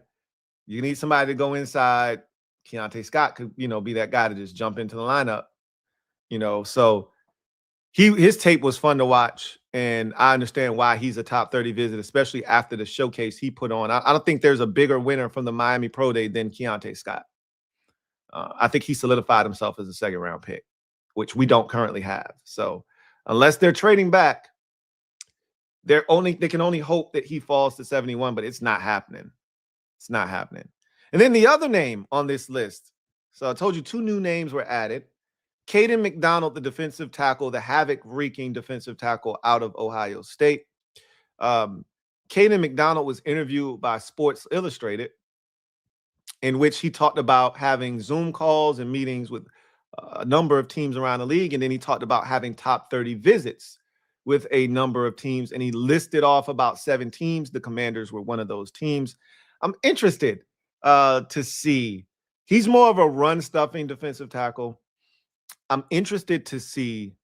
You need somebody to go inside. Keionte Scott could, be that guy to just jump into the lineup. So his tape was fun to watch, and I understand why he's a top 30 visit, especially after the showcase he put on. I don't think there's a bigger winner from the Miami Pro Day than Keionte Scott. I think he solidified himself as a 2nd-round pick, which we don't currently have. So unless they're trading back, they can only hope that he falls to 71, but it's not happening. It's not happening. And then the other name on this list. So I told you 2 new names were added. Caden McDonald, the defensive tackle, the havoc-wreaking defensive tackle out of Ohio State. Caden McDonald was interviewed by Sports Illustrated, in which he talked about having Zoom calls and meetings with a number of teams around the league. And then he talked about having top 30 visits with a number of teams. And he listed off about 7 teams. The Commanders were one of those teams. I'm interested to see. He's more of a run-stuffing defensive tackle. I'm interested to see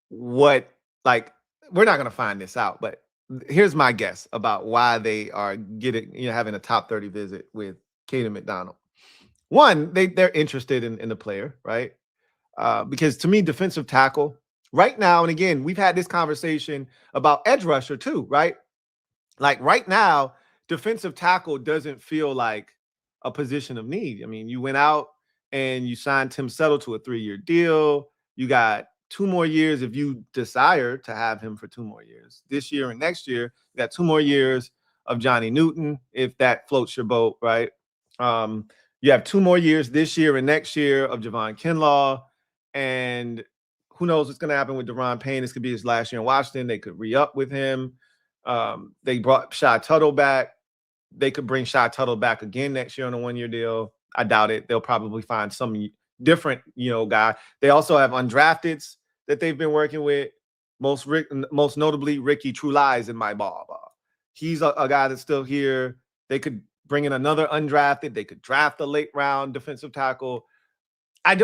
we're not going to find this out, but here's my guess about why they are having a top 30 visit with Caden McDonald. One, they're interested in the player, right? Because to me, defensive tackle right now, and again, we've had this conversation about edge rusher too, right? Like right now, defensive tackle doesn't feel like a position of need. I mean, you went out and you signed Tim Settle to a 3-year deal. You got 2 more years if you desire to have him for 2 more years. This year and next year, you got 2 more years of Johnny Newton, if that floats your boat, right? You have 2 more years this year and next year of Javon Kinlaw. And who knows what's going to happen with Rueben Bain. This could be his last year in Washington. They could re-up with him. They brought Shy Tuttle back. They could bring Shy Tuttle back again next year on a 1-year deal. I doubt it. They'll probably find some different, guy. They also have undrafteds that they've been working with. Most notably, Ricky Trulies in my ball. He's a guy that's still here. They could bring in another undrafted. They could draft a late round defensive tackle. I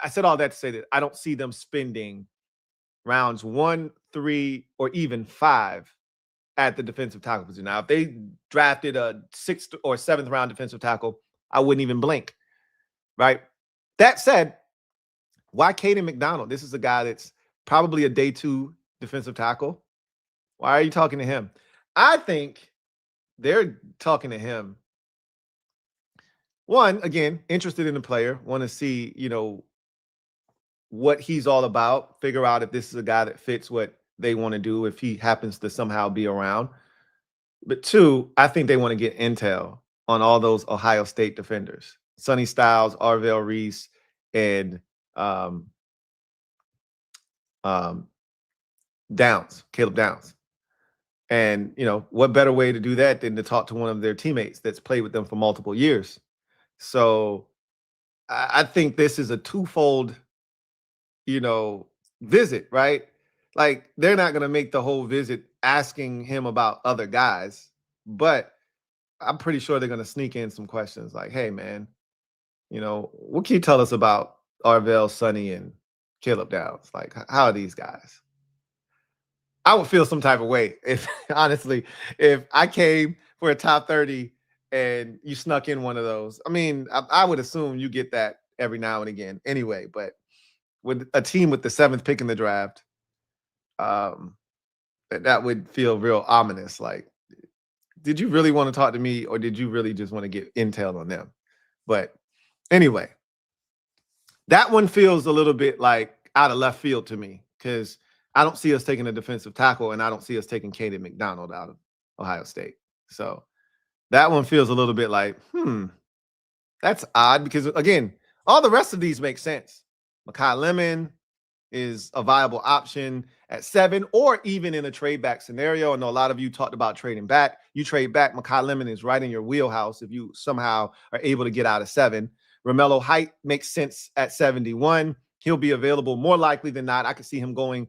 said all that to say that I don't see them spending rounds 1, 3, or even 5 at the defensive tackle position. Now, if they drafted a 6th or 7th round defensive tackle, I wouldn't even blink, right? That said, why Caden McDonald? This is a guy that's probably a day 2 defensive tackle. Why are you talking to him? I think they're talking to him. One, again, interested in the player, want to see, what he's all about, figure out if this is a guy that fits what they want to do, if he happens to somehow be around. But 2, I think they want to get intel on all those Ohio State defenders, Sonny Styles, Arvell Reese, and Caleb Downs. And, what better way to do that than to talk to one of their teammates that's played with them for multiple years. So I think this is a twofold, visit, right? Like, they're not going to make the whole visit asking him about other guys, but I'm pretty sure they're going to sneak in some questions like, hey, man, what can you tell us about Arvell, Sonny, and Caleb Downs? Like, how are these guys? I would feel some type of way if, honestly, if I came for a top 30 and you snuck in one of those. I mean, I would assume you get that every now and again anyway, but with a team with the 7th pick in the draft, that would feel real ominous. Like, did you really want to talk to me, or did you really just want to get intel on them? But anyway, that one feels a little bit like out of left field to me, because I don't see us taking a defensive tackle, and I don't see us taking Caden McDonald out of Ohio State. So that one feels a little bit like, that's odd, because, again, all the rest of these make sense. Makai Lemon is a viable option at 7, or even in a trade back scenario. I know a lot of you talked about trading back. You trade back, Makai Lemon is right in your wheelhouse if you somehow are able to get out of 7. Romello height makes sense at 71. He'll be available more likely than not. I could see him going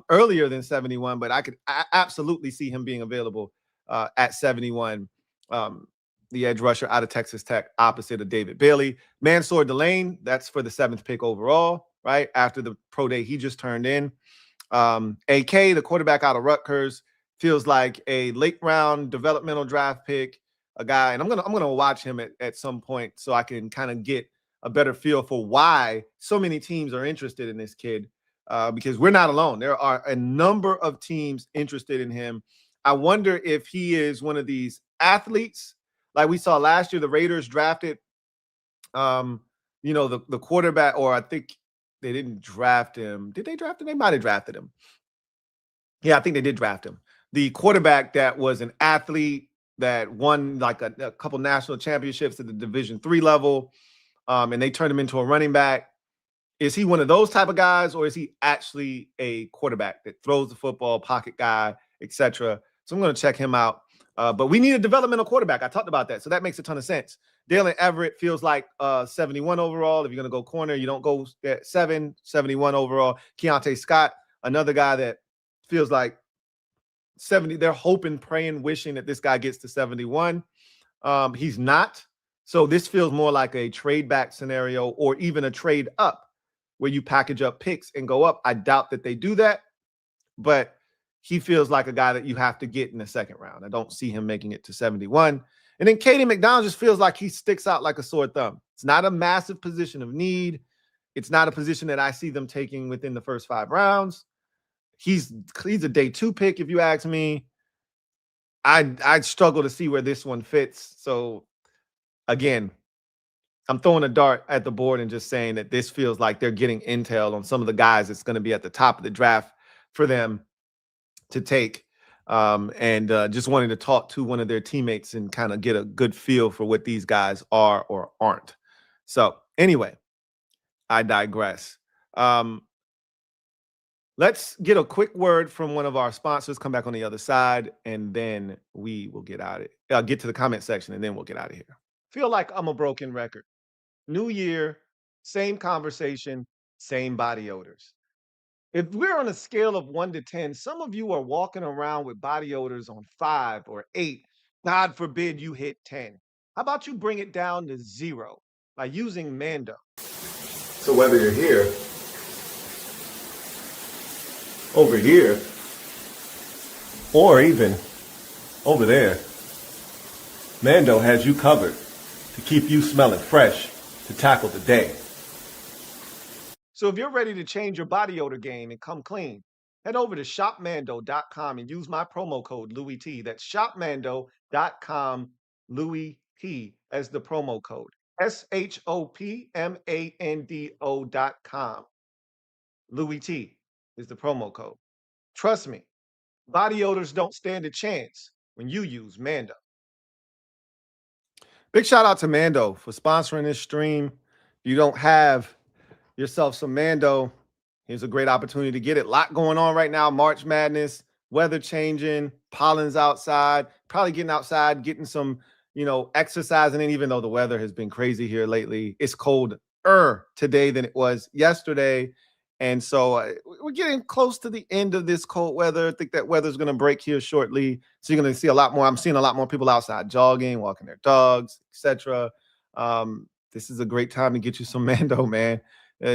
earlier than 71, but I could absolutely see him being available at 71. The edge rusher out of Texas Tech, opposite of David Bailey. Mansour Delane, that's for the 7th pick overall, right? After the pro day he just turned in. AK, the quarterback out of Rutgers, feels like a late round developmental draft pick, a guy, and I'm gonna watch him at some point so I can kind of get a better feel for why so many teams are interested in this kid, because we're not alone. There are a number of teams interested in him. I wonder if he is one of these athletes like we saw last year. The Raiders drafted, the quarterback, or I think they didn't draft him. Did they draft him? They might have drafted him. Yeah, I think they did draft him. The quarterback that was an athlete that won like a couple national championships at the Division III level, and they turned him into a running back. Is he one of those type of guys, or is he actually a quarterback that throws the football, pocket guy, etc.? So I'm going to check him out. But we need a developmental quarterback. I talked about that, so that makes a ton of sense. Dalen Everett feels like 71 overall. If you're going to go corner, you don't go at 71 overall. Keionte Scott, another guy that feels like 70. They're hoping, praying, wishing that this guy gets to 71. He's not. So this feels more like a trade back scenario, or even a trade up where you package up picks and go up. I doubt that they do that, but he feels like a guy that you have to get in the 2nd round. I don't see him making it to 71. And then Katie McDonald just feels like he sticks out like a sore thumb. It's not a massive position of need. It's not a position that I see them taking within the first 5 rounds. He's a day 2 pick, if you ask me. I'd struggle to see where this one fits. So again, I'm throwing a dart at the board and just saying that this feels like they're getting intel on some of the guys that's going to be at the top of the draft for them to take, and just wanting to talk to one of their teammates and kind of get a good feel for what these guys are or aren't. So anyway, I digress. Let's get a quick word from one of our sponsors, come back on the other side, and then we will get to the comment section, and then we'll get out of here. Feel like I'm a broken record. New year, same conversation, same body odors. If we're on a scale of 1 to 10, some of you are walking around with body odors on 5 or 8. God forbid you hit 10. How about you bring it down to 0 by using MANDO? So whether you're here, over here, or even over there, MANDO has you covered to keep you smelling fresh to tackle the day. So if you're ready to change your body odor game and come clean, head over to shopmando.com and use my promo code LouieT. That's shopmando.com, LouieT as the promo code. SHOPMANDO.com. LouieT is the promo code. Trust me, body odors don't stand a chance when you use MANDO. Big shout out to MANDO for sponsoring this stream. If you don't have yourself some MANDO, here's a great opportunity to get it. A lot going on right now. March Madness, weather changing, pollen's outside, probably getting outside, getting some, exercising. And even though the weather has been crazy here lately, it's colder today than it was yesterday. And so we're getting close to the end of this cold weather. I think that weather's going to break here shortly. So you're going to see a lot more. I'm seeing a lot more people outside jogging, walking their dogs, etc. This is a great time to get you some MANDO, man.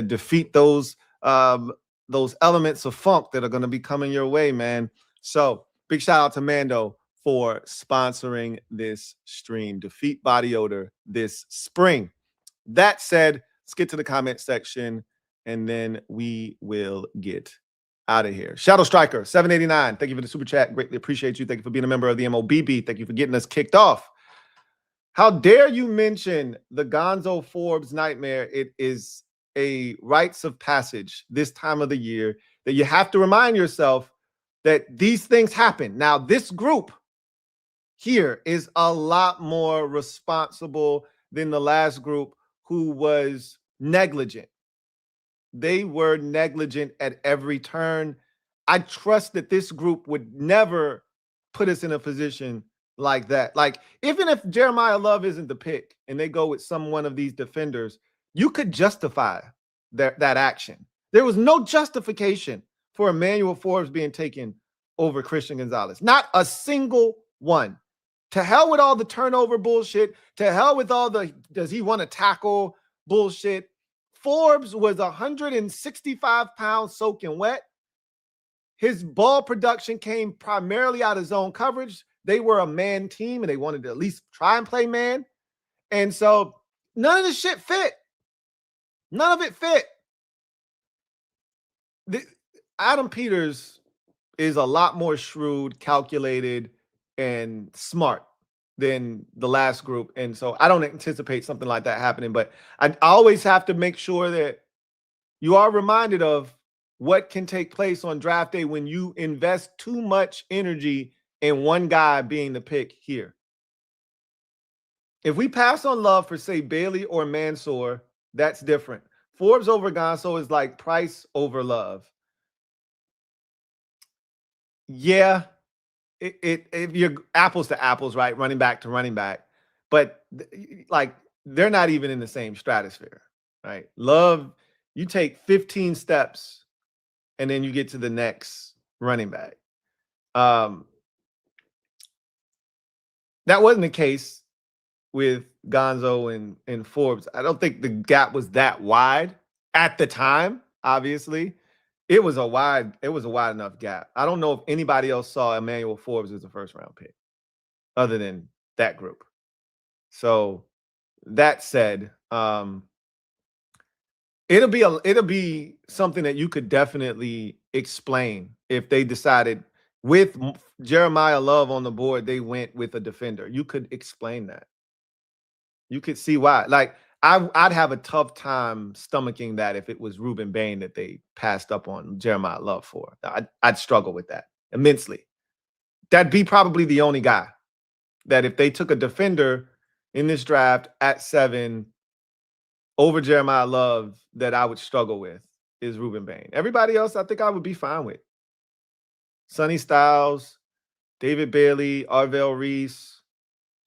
Defeat those elements of funk that are going to be coming your way, man. So big shout out to MANDO for sponsoring this stream. Defeat body odor this spring. That said, let's get to the comment section, and then we will get out of here. Shadow Striker 789, thank you for the super chat. Greatly appreciate you. Thank you for being a member of the MOBB. Thank you for getting us kicked off. How dare you mention the Gonzo Forbes nightmare? It is a rites of passage this time of the year that you have to remind yourself that these things happen. Now, this group here is a lot more responsible than the last group who was negligent. They were negligent at every turn. I trust that this group would never put us in a position like that. Like, even if Jeremiah Love isn't the pick and they go with some one of these defenders, you could justify that action. There was no justification for Emmanuel Forbes being taken over Christian Gonzalez. Not a single one. To hell with all the turnover bullshit. To hell with all the does he want to tackle bullshit. Forbes was 165 pounds soaking wet. His ball production came primarily out of zone coverage. They were a man team and they wanted to at least try and play man. And so none of the shit fit. None of it fit. Adam Peters is a lot more shrewd, calculated, and smart than the last group. And so I don't anticipate something like that happening. But I always have to make sure that you are reminded of what can take place on draft day when you invest too much energy in one guy being the pick here. If we pass on Love for, say, Bailey or Mansour, that's different. Forbes over Gonzo is like Price over Love. Yeah, if you're apples to apples, right? Running back to running back. But like, they're not even in the same stratosphere, right? Love, you take 15 steps and then you get to the next running back. That wasn't the case with Gonzo and Forbes. I don't think the gap was that wide at the time. Obviously, it was a wide enough gap. I don't know if anybody else saw Emmanuel Forbes as a first-round pick other than that group. So that said, it'll be something that you could definitely explain if they decided with Jeremiah Love on the board, they went with a defender. You could explain that. You could see why. Like, I'd have a tough time stomaching that if it was Rueben Bain that they passed up on Jeremiah Love for. I'd struggle with that immensely. That'd be probably the only guy that if they took a defender in this draft at 7 over Jeremiah Love that I would struggle with is Rueben Bain. Everybody else, I think I would be fine with. Sonny Styles, David Bailey, Arvell Reese,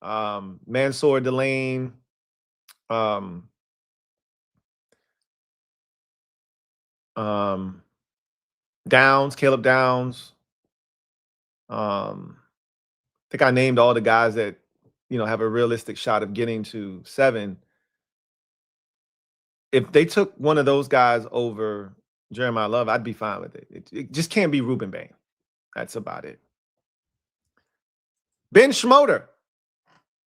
Mansour Delane, Downs, Caleb Downs. I think I named all the guys that, have a realistic shot of getting to 7. If they took one of those guys over Jeremiah Love, I'd be fine with it. It just can't be Rueben Bain. That's about it. Ben Schmoder,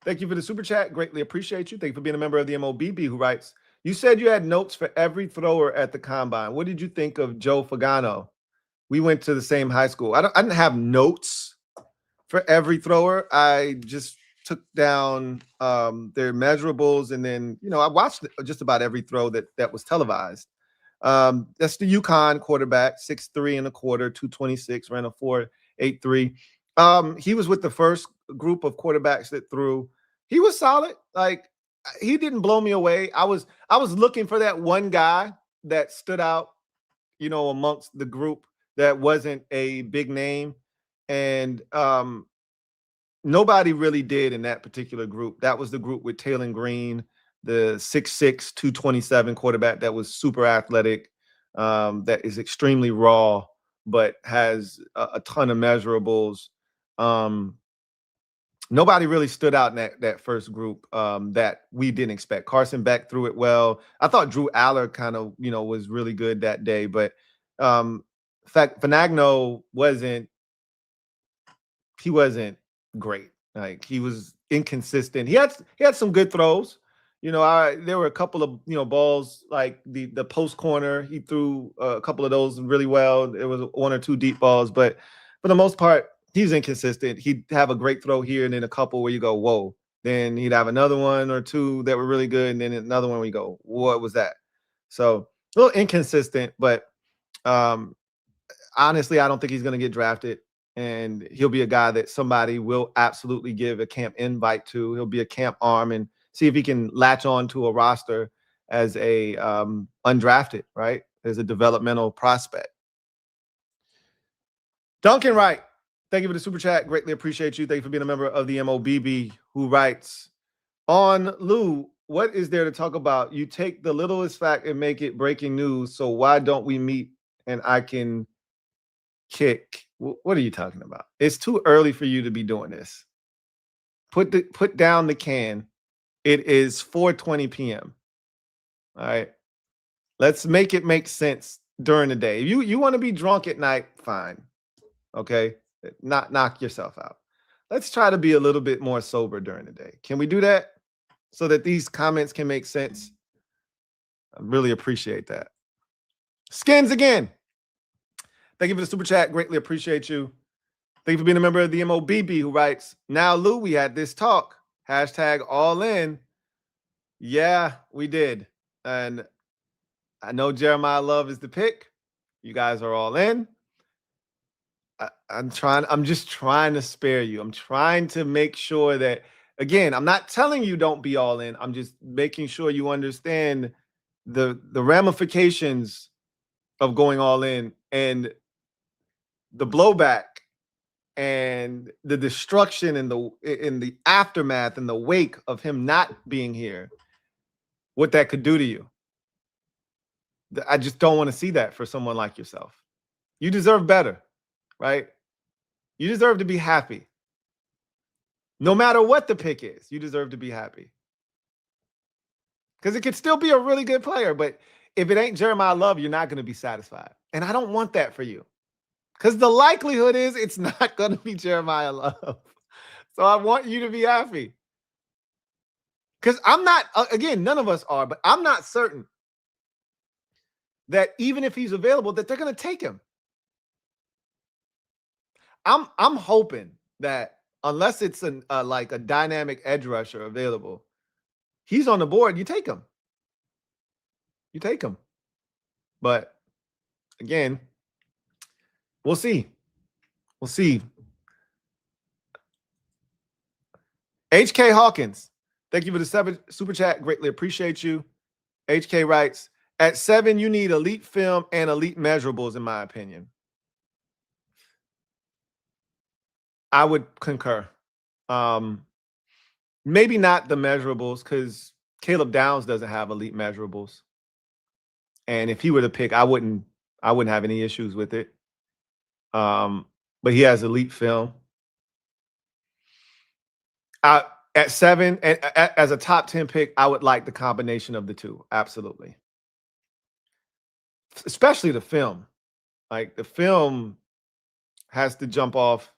thank you for the super chat. Greatly appreciate you. Thank you for being a member of the MOBB, who writes, you said you had notes for every thrower at the combine. What did you think of Joe Fagano? We went to the same high school. I didn't have notes for every thrower. I just took down their measurables, and then I watched just about every throw that was televised. That's the UConn quarterback, 6'3 and a quarter, 226, ran a 4.83. He was with the first group of quarterbacks that threw. He was solid. Like, he didn't blow me away. I was looking for that one guy that stood out, amongst the group that wasn't a big name, and nobody really did in that particular group. That was the group with Taylor Green, the 6'6", 227 quarterback that was super athletic, that is extremely raw, but has a ton of measurables. Nobody really stood out in that first group that we didn't expect. Carson Beck threw it well. I thought Drew Aller kind of, was really good that day, but in fact, Fanagno wasn't great. Like, he was inconsistent. He had some good throws. There were a couple of balls, like the post corner. He threw a couple of those really well. There was 1 or 2 deep balls, but for the most part, he's inconsistent. He'd have a great throw here and then a couple where you go, whoa. Then he'd have another 1 or 2 that were really good, and then another one where you go, what was that? So a little inconsistent, but honestly, I don't think he's going to get drafted. And he'll be a guy that somebody will absolutely give a camp invite to. He'll be a camp arm and see if he can latch on to a roster as a undrafted, right? As a developmental prospect. Duncan Wright, Thank you for the super chat. Greatly appreciate you. Thank you for being a member of the MOBB, who writes, on Lou, what is there to talk about? You take the littlest fact and make it breaking news. So why don't we meet and I can kick? What are you talking about? It's too early for you to be doing this. Put down the can. It is 4:20 p.m. All right. Let's make it make sense during the day. If you want to be drunk at night, fine. Okay. Not knock yourself out. Let's try to be a little bit more sober during the day. Can we do that so that these comments can make sense? I really appreciate that. Skins again. Thank you for the super chat. Greatly appreciate you. Thank you for being a member of the MOBB, who writes, now, Lou, we had this talk. Hashtag all in. Yeah, we did. And I know Jeremiah Love is the pick. You guys are all in. I'm just trying to spare you. I'm trying to make sure that, again, I'm not telling you don't be all in. I'm just making sure you understand the ramifications of going all in and the blowback and the destruction and the aftermath and the wake of him not being here, what that could do to you. I just don't want to see that for someone like yourself. You deserve better, right? You deserve to be happy. No matter what the pick is, you deserve to be happy. Because it could still be a really good player, but if it ain't Jeremiah Love, you're not going to be satisfied. And I don't want that for you. Because the likelihood is it's not going to be Jeremiah Love. So I want you to be happy. Because I'm not, again, none of us are, but I'm not certain that even if he's available, that they're going to take him. I'm hoping that unless it's like a dynamic edge rusher available, he's on the board, you take him. You take him. But again, we'll see. We'll see. HK Hawkins, thank you for the super chat. Greatly appreciate you. HK writes, at 7, you need elite film and elite measurables, in my opinion. I would concur. Maybe not the measurables, because Caleb Downs doesn't have elite measurables. And if he were to pick, I wouldn't have any issues with it. But he has elite film. At 7, and as a top 10 pick, I would like the combination of the two. Absolutely. Especially the film. Like, the film has to jump off.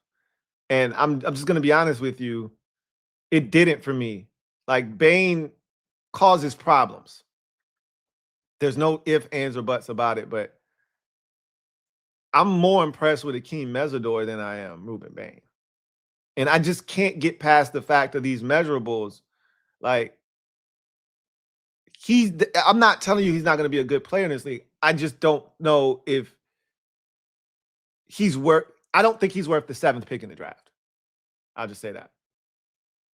And I'm just going to be honest with you. It didn't for me. Like, Bane causes problems. There's no ifs, ands, or buts about it. But I'm more impressed with Akeem Mesidor than I am Rueben Bain. And I just can't get past the fact of these measurables. Like, I'm not telling you he's not going to be a good player in this league. I just don't know if he's I don't think he's worth the 7th pick in the draft. I'll just say that.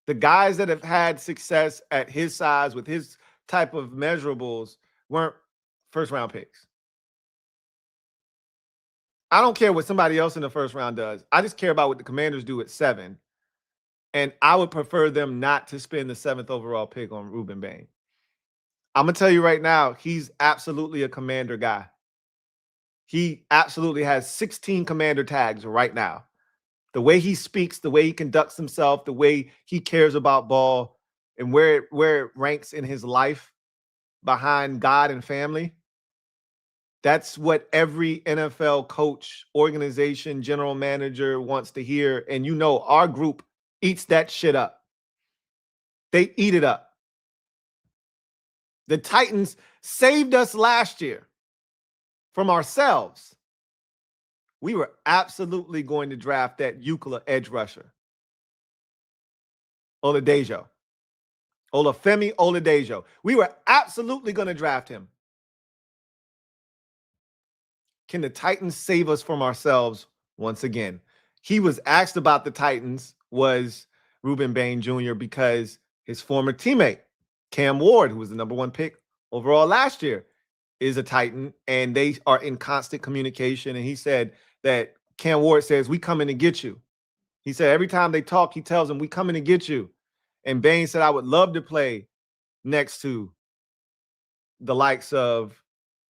The guys that have had success at his size with his type of measurables weren't first-round picks. I don't care what somebody else in the first round does. I just care about what the Commanders do at 7. And I would prefer them not to spend the 7th overall pick on Rueben Bain. I'm going to tell you right now, he's absolutely a Commander guy. He absolutely has 16 Commander tags right now. The way he speaks, the way he conducts himself, the way he cares about ball, and where it ranks in his life behind God and family. That's what every NFL coach, organization, general manager wants to hear. And you know, our group eats that shit up. They eat it up. The Titans saved us last year from ourselves. We were absolutely going to draft that Euclid edge rusher. Olafemi Oladejo. We were absolutely going to draft him. Can the Titans save us from ourselves once again? He was asked about the Titans, was Rueben Bain Jr., because his former teammate, Cam Ward, who was the #1 pick overall last year, is a Titan, and they are in constant communication. And he said that Cam Ward says, we coming to get you. He said every time they talk, he tells them, "We coming to get you." And Bane said, "I would love to play next to the likes of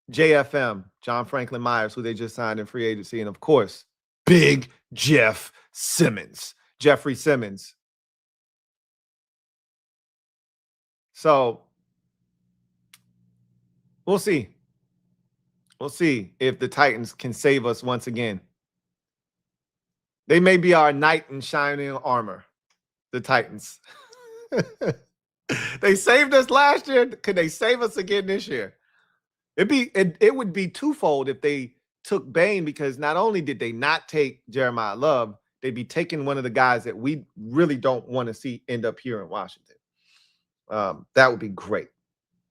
JFM, John Franklin Myers, who they just signed in free agency, and of course, Big Jeff Simmons, Jeffrey Simmons." So we'll see. We'll see if the Titans can save us once again. They may be our knight in shining armor, the Titans. They saved us last year. Could they save us again this year? It would be twofold if they took Bane, because not only did they not take Jeremiah Love, they'd be taking one of the guys that we really don't want to see end up here in Washington. That would be great.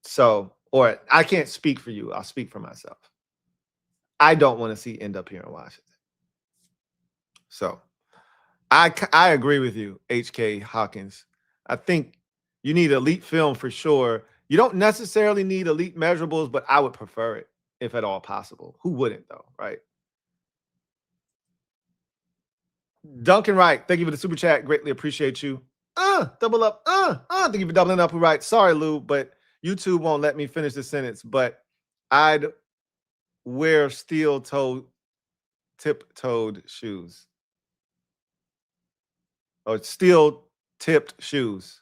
So, or I can't speak for you. I'll speak for myself. I don't want to see end up here in Washington. So I agree with you, HK Hawkins. I think you need elite film for sure. You don't necessarily need elite measurables, but I would prefer it if at all possible. Who wouldn't, though, right? Duncan Wright, thank you for the super chat. Greatly appreciate you. Double up. Thank you for doubling up. Who right? Sorry, Lou, but YouTube won't let me finish the sentence. But I'd wear steel-toed, tip-toed shoes. Or steel-tipped shoes.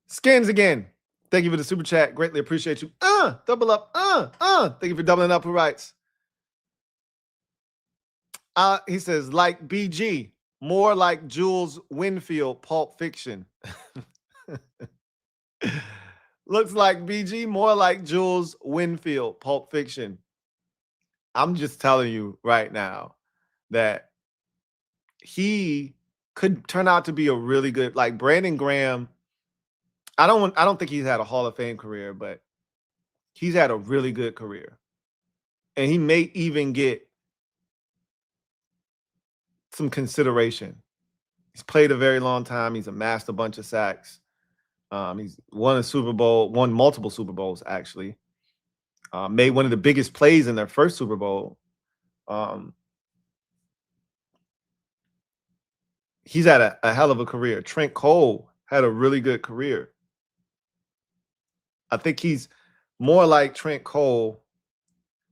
Skins again. Thank you for the super chat. Greatly appreciate you. Double up. Thank you for doubling up. Who writes? He says, like BG, more like Jules Winfield, Pulp Fiction. Looks like BG, more like Jules Winfield, Pulp Fiction. I'm just telling you right now that he could turn out to be a really good, like Brandon Graham. I don't think he's had a Hall of Fame career, but he's had a really good career. And he may even get some consideration. He's played a very long time. He's amassed a bunch of sacks. He's won a Super Bowl, won multiple Super Bowls, actually. Made one of the biggest plays in their first Super Bowl. He's had a hell of a career. Trent Cole had a really good career. I think he's more like Trent Cole,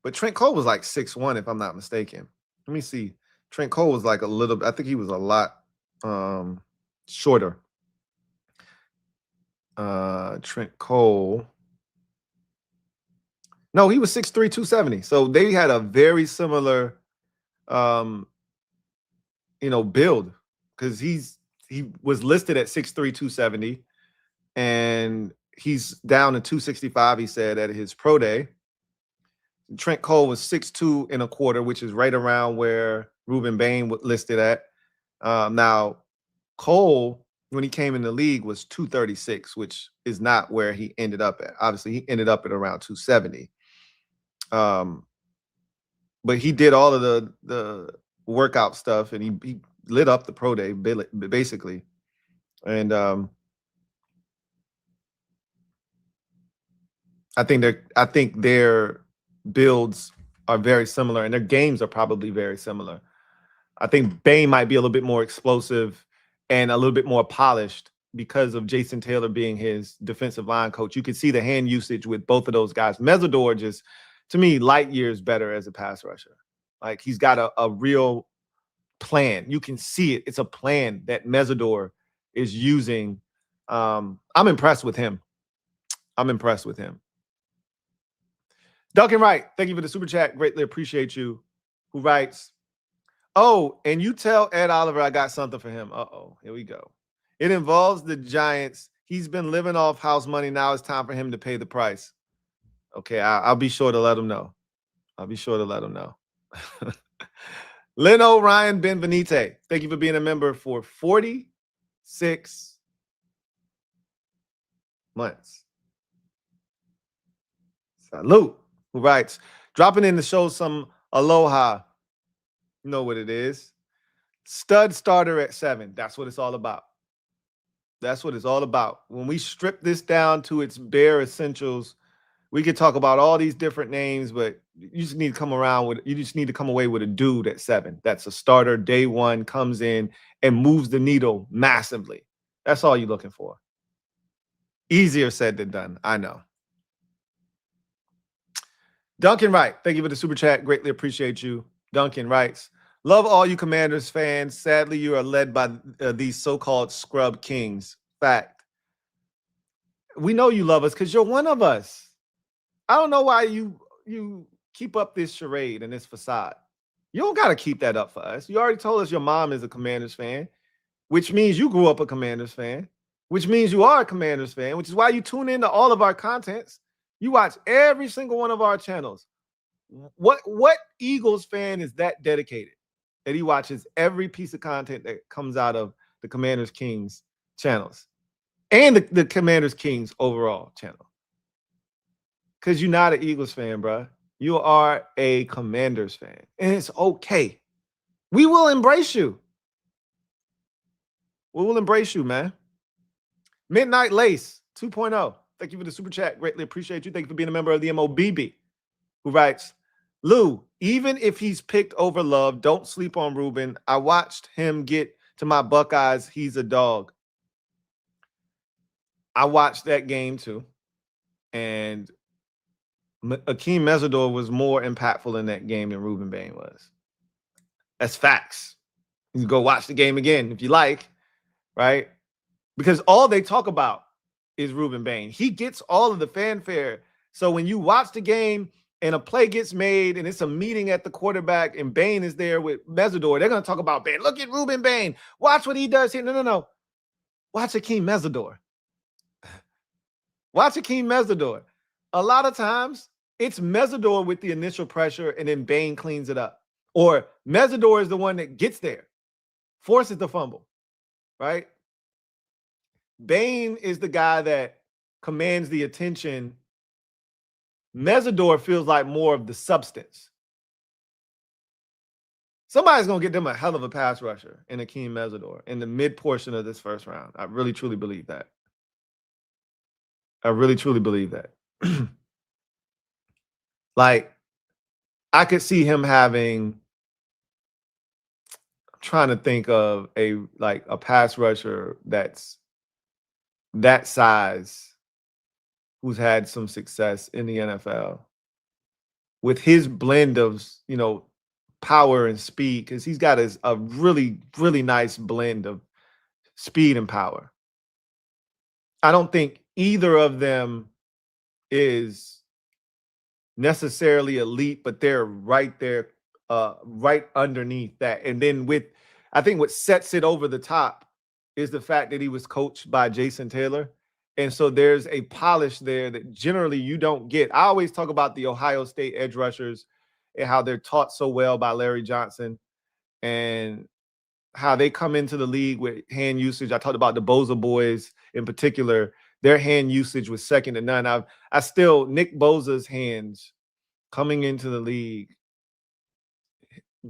but Trent Cole was like 6'1", if I'm not mistaken. Let me see. Trent Cole was like a little, I think he was a lot shorter. Trent Cole. No, he was 6'3", 270. So they had a very similar, build, because he was listed at 6'3", 270, and he's down to 265, he said, at his pro day. Trent Cole was 6'2" and a quarter, which is right around where Rueben Bain was listed at. Now, Cole, when he came in the league, was 236, which is not where he ended up at. Obviously, he ended up at around 270. But he did all of the workout stuff, and he lit up the pro day, basically. And I think their builds are very similar, and their games are probably very similar. I think Bane might be a little bit more explosive and a little bit more polished because of Jason Taylor being his defensive line coach. You could see the hand usage with both of those guys. Mesidor just, to me, light years better as a pass rusher. Like, he's got a real plan. You can see it. It's a plan that Mesidor is using. I'm impressed with him. Duncan Wright, thank you for the super chat. Greatly appreciate you. Who writes, oh, and you tell Ed Oliver I got something for him. Uh-oh, here we go. It involves the Giants. He's been living off house money. Now it's time for him to pay the price. Okay, I'll be sure to let him know. Leno Ryan Benvenite, thank you for being a member for 46 months. Salute. Who writes, dropping in to show some aloha. You know what it is. Stud starter at 7. That's what it's all about. When we strip this down to its bare essentials, We could talk about all these different names, but you just need to come away with a dude at 7. That's a starter, day one, comes in and moves the needle massively. That's all you're looking for. Easier said than done, I know. Duncan Wright, thank you for the super chat. Greatly appreciate you. Duncan writes, love all you Commanders fans. Sadly, you are led by these so-called scrub kings. Fact. We know you love us because you're one of us. I don't know why you keep up this charade and this facade. You don't got to keep that up for us. You already told us your mom is a Commanders fan, which means you grew up a Commanders fan, which means you are a Commanders fan, which is why you tune into all of our contents. You watch every single one of our channels. What Eagles fan is that dedicated that he watches every piece of content that comes out of the Commanders Kings channels and the Commanders Kings overall channel? Because you're not an Eagles fan, bro. You are a Commanders fan. And it's okay. We will embrace you. We will embrace you, man. Midnight Lace 2.0. Thank you for the super chat. Greatly appreciate you. Thank you for being a member of the MOBB. Who writes, Lou, even if he's picked over Love, don't sleep on Rueben. I watched him get to my Buckeyes. He's a dog. I watched that game too. And Akeem Mesidor was more impactful in that game than Rueben Bain was. That's facts. You can go watch the game again if you like, right? Because all they talk about is Rueben Bain. He gets all of the fanfare. So when you watch the game and a play gets made and it's a meeting at the quarterback and Bane is there with Mesidor, they're going to talk about Bane. Look at Rueben Bain. Watch what he does here. No. Watch Akeem Mesidor. Watch Akeem Mesidor. A lot of times, it's Mesidor with the initial pressure and then Bane cleans it up. Or Mesidor is the one that gets there, forces the fumble, right? Bane is the guy that commands the attention. Mesidor feels like more of the substance. Somebody's going to get them a hell of a pass rusher in Akeem Mesidor in the mid portion of this first round. I really, truly believe that. I really, truly believe that. Like, I could see him having, I'm trying to think of a pass rusher that's that size who's had some success in the NFL with his blend of, power and speed, because he's got a really, really nice blend of speed and power. I don't think either of them is necessarily elite, but they're right there, right underneath that. And then I think what sets it over the top is the fact that he was coached by Jason Taylor. And so there's a polish there that generally you don't get. I always talk about the Ohio State edge rushers and how they're taught so well by Larry Johnson and how they come into the league with hand usage. I talked about the Bosa boys in particular. Their hand usage was second to none. Nick Bosa's hands coming into the league,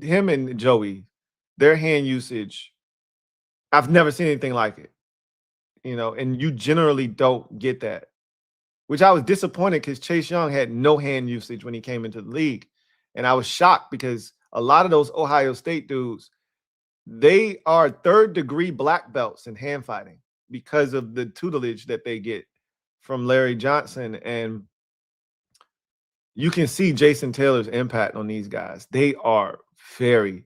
him and Joey, their hand usage, I've never seen anything like it. And you generally don't get that, which I was disappointed because Chase Young had no hand usage when he came into the league. And I was shocked because a lot of those Ohio State dudes, they are third-degree black belts in hand fighting because of the tutelage that they get from Larry Johnson. And you can see Jason Taylor's impact on these guys. They are very,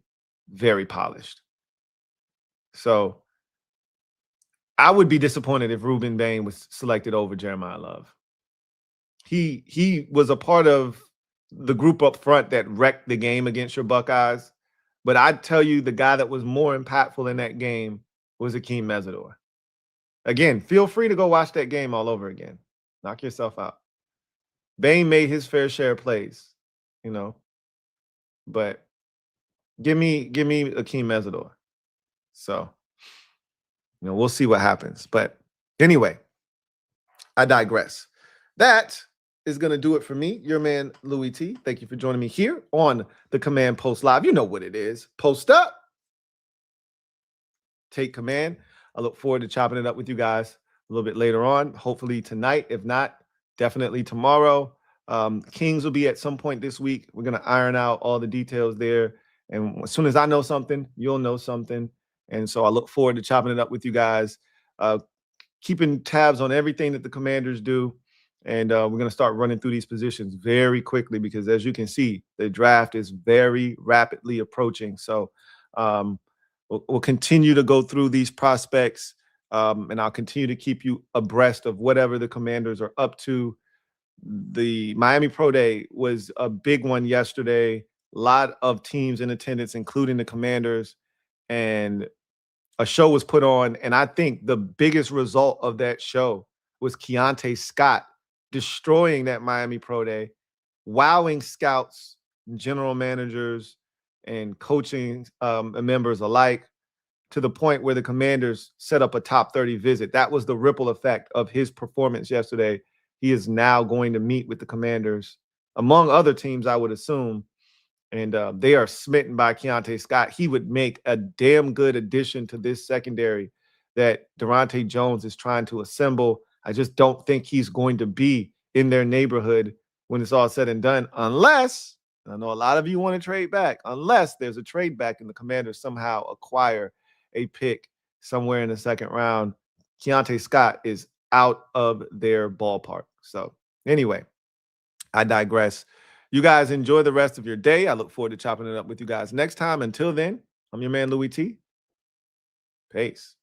very polished. So I would be disappointed if Rueben Bain was selected over Jeremiah Love. He was a part of the group up front that wrecked the game against your Buckeyes. But I'd tell you the guy that was more impactful in that game was Akeem Mesidor. Again, feel free to go watch that game all over again. Knock yourself out. Bane made his fair share of plays, but give me Akeem Mesidor. So, we'll see what happens. But anyway, I digress. That is going to do it for me, your man, Louie T. Thank you for joining me here on the Command Post Live. You know what it is. Post up. Take command. I look forward to chopping it up with you guys a little bit later on, hopefully tonight. If not, definitely tomorrow. Kings will be at some point this week. We're going to iron out all the details there. And as soon as I know something, you'll know something. And so I look forward to chopping it up with you guys, keeping tabs on everything that the Commanders do. And we're going to start running through these positions very quickly because, as you can see, the draft is very rapidly approaching. So we'll continue to go through these prospects, and I'll continue to keep you abreast of whatever the Commanders are up to. The Miami Pro Day was a big one yesterday. A lot of teams in attendance, including the Commanders, and a show was put on. And I think the biggest result of that show was Keionte Scott destroying that Miami Pro Day, wowing scouts, general managers, and coaching members alike, to the point where the Commanders set up a top 30 visit. That was the ripple effect of his performance yesterday. He is now going to meet with the Commanders, among other teams, I would assume. And they are smitten by Keionte Scott. He would make a damn good addition to this secondary that Durante Jones is trying to assemble. I just don't think he's going to be in their neighborhood when it's all said and done, unless, I know a lot of you want to trade back, unless there's a trade back and the Commanders somehow acquire a pick somewhere in the second round. Keionte Scott is out of their ballpark. So anyway, I digress. You guys enjoy the rest of your day. I look forward to chopping it up with you guys next time. Until then, I'm your man, Louie T. Peace.